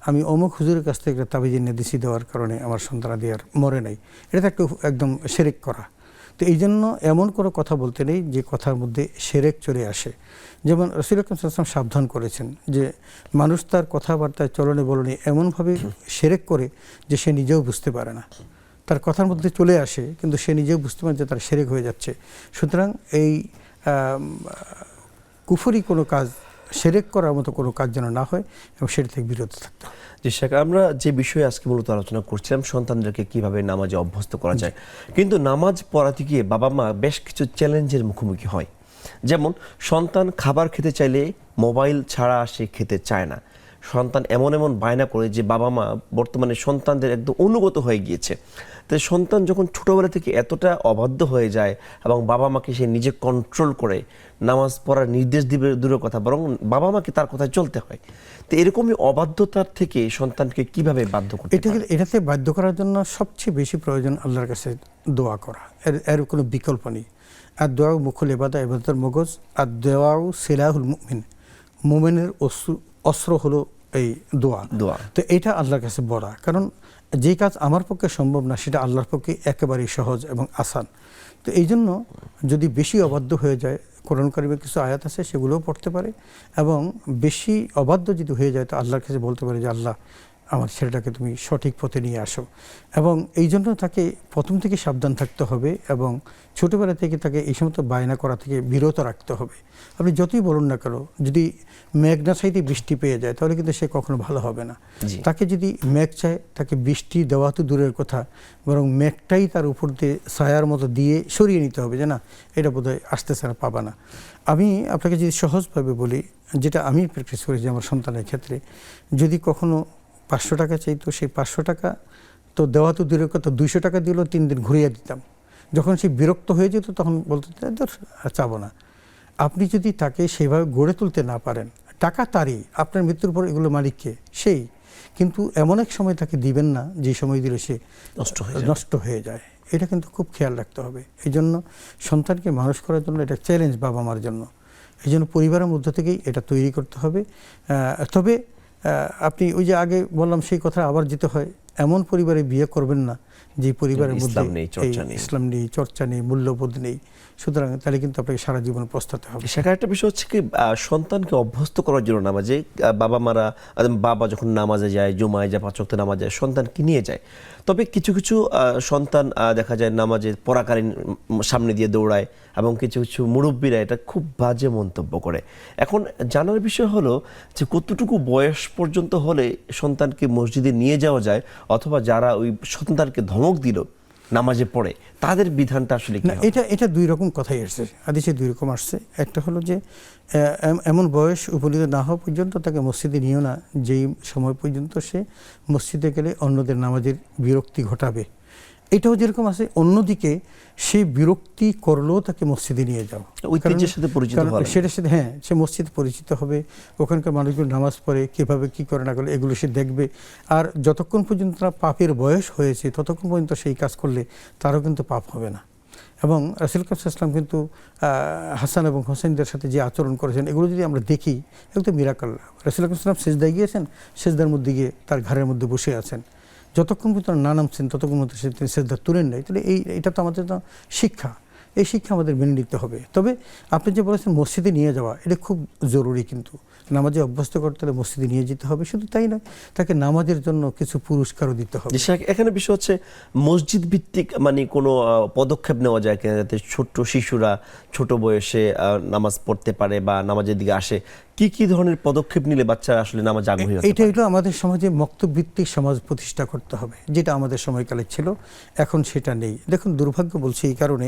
আমি অমুক হুজুরের কাছ থেকে তাবিজ এনে দিছি, দেওয়ার কারণে আমার সন্তানাদি আর মরে নাই, এটা তো একটা একদম শিরক করা। তো এই জন্য এমন কোনো কথা বলতে নেই যে কথার মধ্যে শিরক চলে আসে। যেমন রাসূল আকরাম সাল্লাল্লাহু আলাইহি ওয়াসাল্লাম সাবধান করেছেন যে মানুষ তার কথাবার্তায় চলনে বলনে এমনভাবে শিরক করে যে সে নিজেও বুঝতে পারে না, তার কথার মধ্যে চলে আসে কিন্তু সে নিজেও বুঝতে পারে যে তার শিরক হয়ে যাচ্ছে। সুতরাং এই কুফরি কোনো কাজ, শিরক করার মতো কোনো কাজ যেন না হয়, এবং সেটা থেকে বিরত থাকতে হবে। জি শেখ, আমরা যে বিষয়ে আজকে মূলত আলোচনা করছিলাম, সন্তানদেরকে কিভাবে নামাজে অভ্যস্ত করা যায়, কিন্তু নামাজ পড়াতে গিয়ে বাবা মা বেশ কিছু চ্যালেঞ্জের মুখোমুখি হয়। যেমন সন্তান খাবার খেতে চাইলে মোবাইল ছাড়া সে খেতে চায় না। সন্তান এমন এমন বায়না করে যে বাবা মা বর্তমানে সন্তানদের একদম অনুগত হয়ে গিয়েছে। তাই সন্তান যখন ছোটোবেলা থেকে এতটা অবাধ্য হয়ে যায় এবং বাবা মাকে সে নিজে কন্ট্রোল করে নামাজ পড়ার নির্দেশ দিবে দূরের কথা, বরং বাবা মাকে তার কথায় চলতে হয়। তো এরকমই অবাধ্যতার থেকে সন্তানকে কিভাবে বাধ্য করতে পারে? এটাতে বাধ্য করার জন্য সবচেয়ে বেশি প্রয়োজন আল্লাহর কাছে দোয়া করা, এর কোনো বিকল্প নেই। আর দোয়াও মুখুল ইবাদা, ইবাদতের মগজ, আর দোয়াও সিলাহুল মুমিন, মুমিনের অস্ত্র হলো এই দোয়া। তো এটা আল্লাহর কাছে বড়া, কারণ যে কাজ আমার পক্ষে সম্ভব না সেটা আল্লাহর পক্ষে একেবারেই সহজ এবং আসান। তো এই জন্য যদি বেশি অবাধ্য হয়ে যায়, কোরআন কারিমের কিছু আয়াত আছে সেগুলোও পড়তে পারে, এবং বেশি অবাধ্য যদি হয়ে যায় তো আল্লাহর কাছে বলতে পারে যে আল্লাহ আমার ছেলেটাকে তুমি সঠিক পথে নিয়ে আসো। এবং এই জন্য তাকে প্রথম থেকে সাবধান থাকতে হবে, এবং ছোটোবেলা থেকে তাকে এই সমস্ত বায়না করা থেকে বিরত রাখতে হবে। আপনি যতই বলুন না কেন, যদি মেঘ না চাইতে বৃষ্টি পেয়ে যায় তাহলে কিন্তু সে কখনো ভালো হবে না। তাকে যদি মেঘ চায়, তাকে বৃষ্টি দেওয়া তো দূরের কথা, বরং মেঘটাই তার উপর দিয়ে ছায়ার মতো দিয়ে সরিয়ে নিতে হবে যে না, এটা বোধহয় আসতেছে না, পাবা না। আমি আপনাকে যদি সহজভাবে বলি, যেটা আমি প্র্যাকটিস করেছি আমার সন্তানের ক্ষেত্রে, যদি কখনো 500 টাকা চাইতো, সেই 500 টাকা তো দেওয়া তো দূরের কথা, 200 টাকা দিলেও 3 দিন ঘুরিয়ে দিতাম। যখন সে বিরক্ত হয়ে যেত তখন বলতো চাবো না। আপনি যদি তাকে সেইভাবে গড়ে তুলতে না পারেন, টাকা তারই, আপনার মৃত্যুর পর এগুলো মালিককে সেই, কিন্তু এমন এক সময় তাকে দিবেন না যে সময় দিলে সে নষ্ট হয়ে যায়। এটা কিন্তু খুব খেয়াল রাখতে হবে। এই জন্য সন্তানকে মানুষ করার জন্য এটা চ্যালেঞ্জ বাবা মার জন্য। এই জন্য পরিবারের মধ্য থেকেই এটা তৈরি করতে হবে। তবে আপনি ওই যে আগে বললাম সেই কথা আবার যেতে হয়, এমন পরিবারে বিয়ে করবেন না যে পরিবারের মধ্যে ইসলাম নেই, চর্চা নেই, মূল্যবোধ নেই। সুতরাং তাহলে কিন্তু আপনাকে সারা জীবন পস্তাতে হবে। সেখানে একটা বিষয় হচ্ছে কি, সন্তানকে অভ্যস্ত করার জন্য নামাজে বাবা মারা, বাবা যখন নামাজে যায়, জুমায় যায়, 5 ওয়াক্ত নামাজ যায়, সন্তানকে নিয়ে যায়। তবে কিছু কিছু সন্তান দেখা যায় নামাজে পড়াকালীন সামনে দিয়ে দৌড়ায়, এবং কিছু কিছু মুরব্বীরা এটা খুব বাজে মন্তব্য করে। এখন জানার বিষয় হলো যে কতটুকু বয়স পর্যন্ত হলে সন্তানকে মসজিদে নিয়ে যাওয়া যায়, অথবা যারা ওই সন্তানকে ধমক দিল নামাজে পড়ে তাদের বিধানটা আসলে কি? এটা দুই রকম কথাই আসছে, হাদিসে 2 রকম আসছে। একটা হলো যে এমন বয়স উপনীত না হওয়া পর্যন্ত তাকে মসজিদে নিও না, যেই সময় পর্যন্ত সে মসজিদে গেলে অন্যদের নামাজের বিরক্তি ঘটাবে। এটাও যেরকম আছে, অন্যদিকে সে বিরক্তি করলেও তাকে মসজিদে নিয়ে যাও, ঐতিহ্যের সাথে পরিচিত হওয়া লাগবে। সেটার সাথে, হ্যাঁ, সে মসজিদে পরিচিত হবে, ওখানকার মানুষগুলো নামাজ পড়ে কীভাবে কী করে না করে এগুলো সে দেখবে। আর যতক্ষণ পর্যন্ত তার পাপের বয়স হয়েছে ততক্ষণ পর্যন্ত সেই কাজ করলে তারও কিন্তু পাপ হবে না। এবং রাসূল সাল্লাল্লাহু আলাইহি ওয়াসাল্লাম কিন্তু হাসান এবং হোসেনদের সাথে যে আচরণ করেছেন এগুলো যদি আমরা দেখি, এগুলো তো মিরাকল। রাসূল সাল্লাল্লাহু আলাইহি ওয়াসাল্লাম সিজদায় গিয়েছেন, সিজদার মধ্যে গিয়ে তার ঘাড়ের মধ্যে বসে আছেন, যতক্ষণ পর্যন্ত না নামছেন ততক্ষণ পর্যন্ত তিনি সিজদা তুলেন নাই। তাহলে এটা তো আমাদের তো শিক্ষা, এই শিক্ষা আমাদের মেনে নিতে হবে। তবে আপনি যে বলেছেন মসজিদে নিয়ে যাওয়া, এটা খুব জরুরি, কিন্তু নামাজে অভ্যস্ত করতে হলে মসজিদে নিয়ে যেতে হবে। শুধু তাই নয়, তাকে নামাজের জন্য কিছু পুরস্কারও দিতে হবে। এখানে বিষয় হচ্ছে মসজিদ ভিত্তিক মানে কোনো পদক্ষেপ নেওয়া যায় কিনা যাতে ছোট্ট শিশুরা ছোট বয়সে নামাজ পড়তে পারে বা নামাজের দিকে আসে, কি কি ধরনের পদক্ষেপ নিলে বাচ্চারা আসলে নামাজ আগ্রহী হবে? এটা হলো আমাদের সমাজে মক্তব ভিত্তিক সমাজ প্রতিষ্ঠা করতে হবে, যেটা আমাদের সময়কালে ছিল, এখন সেটা নেই। দেখুন, দুর্ভাগ্য বলছি এই কারণে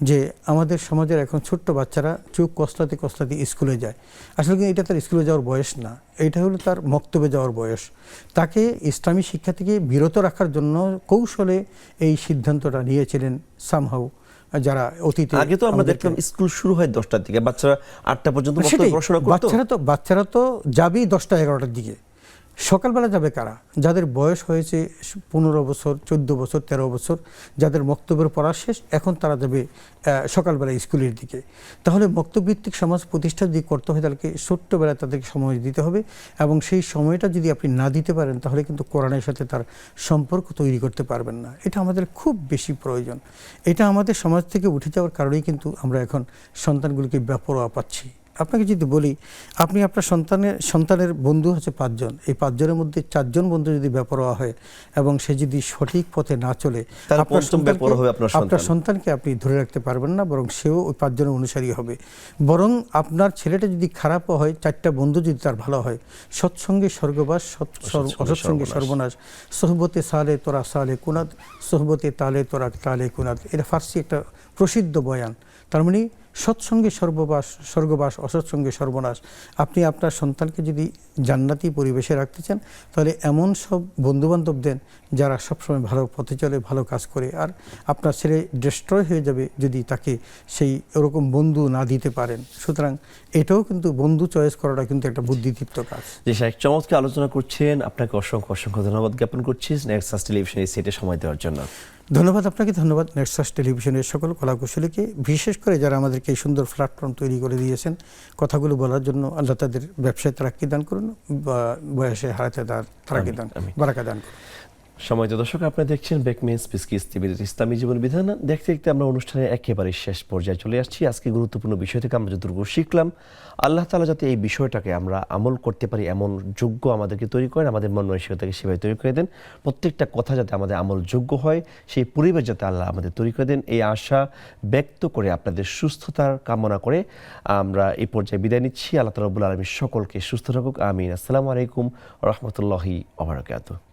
যে আমাদের সমাজের এখন ছোট্ট বাচ্চারা চোখ কসলাতে কসলাতে স্কুলে যায়। আসলে কিন্তু এটা তার স্কুলে যাওয়ার বয়স না, এটা হলো তার মক্তবে যাওয়ার বয়স। তাকে ইসলামী শিক্ষা থেকে বিরত রাখার জন্য কৌশলে এই সিদ্ধান্তটা নিয়েছিলেন সামহাউ যারা অতীতে। আগে তো আমরা দেখলাম স্কুল শুরু হয় 10টার দিকে, বাচ্চারা 8টা পর্যন্ত পড়াশোনা করতো। বাচ্চারা তো যাবেই 10টা 11টার দিকে। সকালবেলা যাবে কারা? যাদের বয়স হয়েছে 15 বছর, 14 বছর, 13 বছর, যাদের মক্তবের পড়া শেষ, এখন তারা যাবে সকালবেলা স্কুলের দিকে। তাহলে মক্তবভিত্তিক সমাজ প্রতিষ্ঠা যদি করতে হয় তাহলে ছোট্টবেলায় তাদেরকে সময় দিতে হবে, এবং সেই সময়টা যদি আপনি না দিতে পারেন তাহলে কিন্তু কোরআনের সাথে তার সম্পর্ক তৈরি করতে পারবেন না। এটা আমাদের খুব বেশি প্রয়োজন। এটা আমাদের সমাজ থেকে উঠে যাওয়ার কারণেই কিন্তু আমরা এখন সন্তানগুলোকে বেপরোয়া পাচ্ছি। আপনাকে যদি বলি, আপনি আপনার সন্তানের বন্ধু হচ্ছে 5 জন, এই 5 জনের মধ্যে 4 জন বন্ধু যদি বেপরোয়া হয় এবং সে যদি সঠিক পথে না চলে, আপনার সন্তানকে আপনি ধরে রাখতে পারবেন না, বরং সেও ওই 5 জনের অনুসারী হবে। বরং আপনার ছেলেটা যদি খারাপও হয়, 4টা বন্ধু যদি তার ভালো হয়, সৎসঙ্গে স্বর্গবাস, অসৎসঙ্গে সর্বনাশ, সোহবতে সালে তোরা সালে কুনাদ, সোহবতে তালে তোরা তালে কুনাদ। এটা ফার্সি একটা প্রসিদ্ধ বয়ান। তার মানে সৎসঙ্গে স্বর্গবাস, অসৎসঙ্গে সর্বনাশ। আপনি আপনার সন্তানকে যদি জান্নাতি পরিবেশে রাখতে চান তাহলে এমন সব বন্ধুবান্ধব দেন যারা সবসময় ভালো পথে চলে, ভালো কাজ করে। আর আপনার ছেলে ডিস্ট্রয় হয়ে যাবে যদি তাকে সেই ওরকম বন্ধু না দিতে পারেন। সুতরাং এটাও কিন্তু বন্ধু চয়েস করাটা কিন্তু একটা বুদ্ধিদীপ্ত কাজ। জি স্যার, চমৎকার আলোচনা করছেন, আপনাকে অসংখ্য অসংখ্য ধন্যবাদ জ্ঞাপন করছি নেক্সাস টেলিভিশন এই সেটে সময় দেওয়ার জন্য। ধন্যবাদ আপনাকে, ধন্যবাদ নেক্সাস টেলিভিশনের সকল কলাকুশলীকে, বিশেষ করে যারা আমাদেরকে এই সুন্দর প্ল্যাটফর্ম তৈরি করে দিয়েছেন কথাগুলো বলার জন্য। আল্লাহ তাদের ব্যবসায় তারাক্কি দান করুন, বা বয়সে হারাতে তারাক্কি দান, বারাকা দান করুন। সময়ত দর্শক, আপনারা দেখছেন বেকমেন্স পিসকিস টিভির ইসলামী জীবন বিধান। দেখতে দেখতে আমরা অনুষ্ঠানের একেবারে শেষ পর্যায়ে চলে আসছি। আজকে গুরুত্বপূর্ণ বিষয় থেকে আমরা যতটুকু শিখলাম, আল্লাহ তাআলা যাতে এই বিষয়টাকে আমরা আমল করতে পারি এমন যোগ্য আমাদেরকে তৈরি করেন, আমাদের মন মানসিকতাকে সেভাবে তৈরি করে দেন, প্রত্যেকটা কথা যাতে আমাদের আমল যোগ্য হয়, সেই পরিবেশ যাতে আল্লাহ আমাদের তৈরি করে দেন, এই আশা ব্যক্ত করে আপনাদের সুস্থতার কামনা করে আমরা এই পর্যায়ে বিদায় নিচ্ছি। আল্লাহ তাআলা রব্বুল আলামিন সকলকে সুস্থ রাখুক, আমিন। আসসালামু আলাইকুম ওয়া রাহমাতুল্লাহি ওয়া বারাকাতুহু।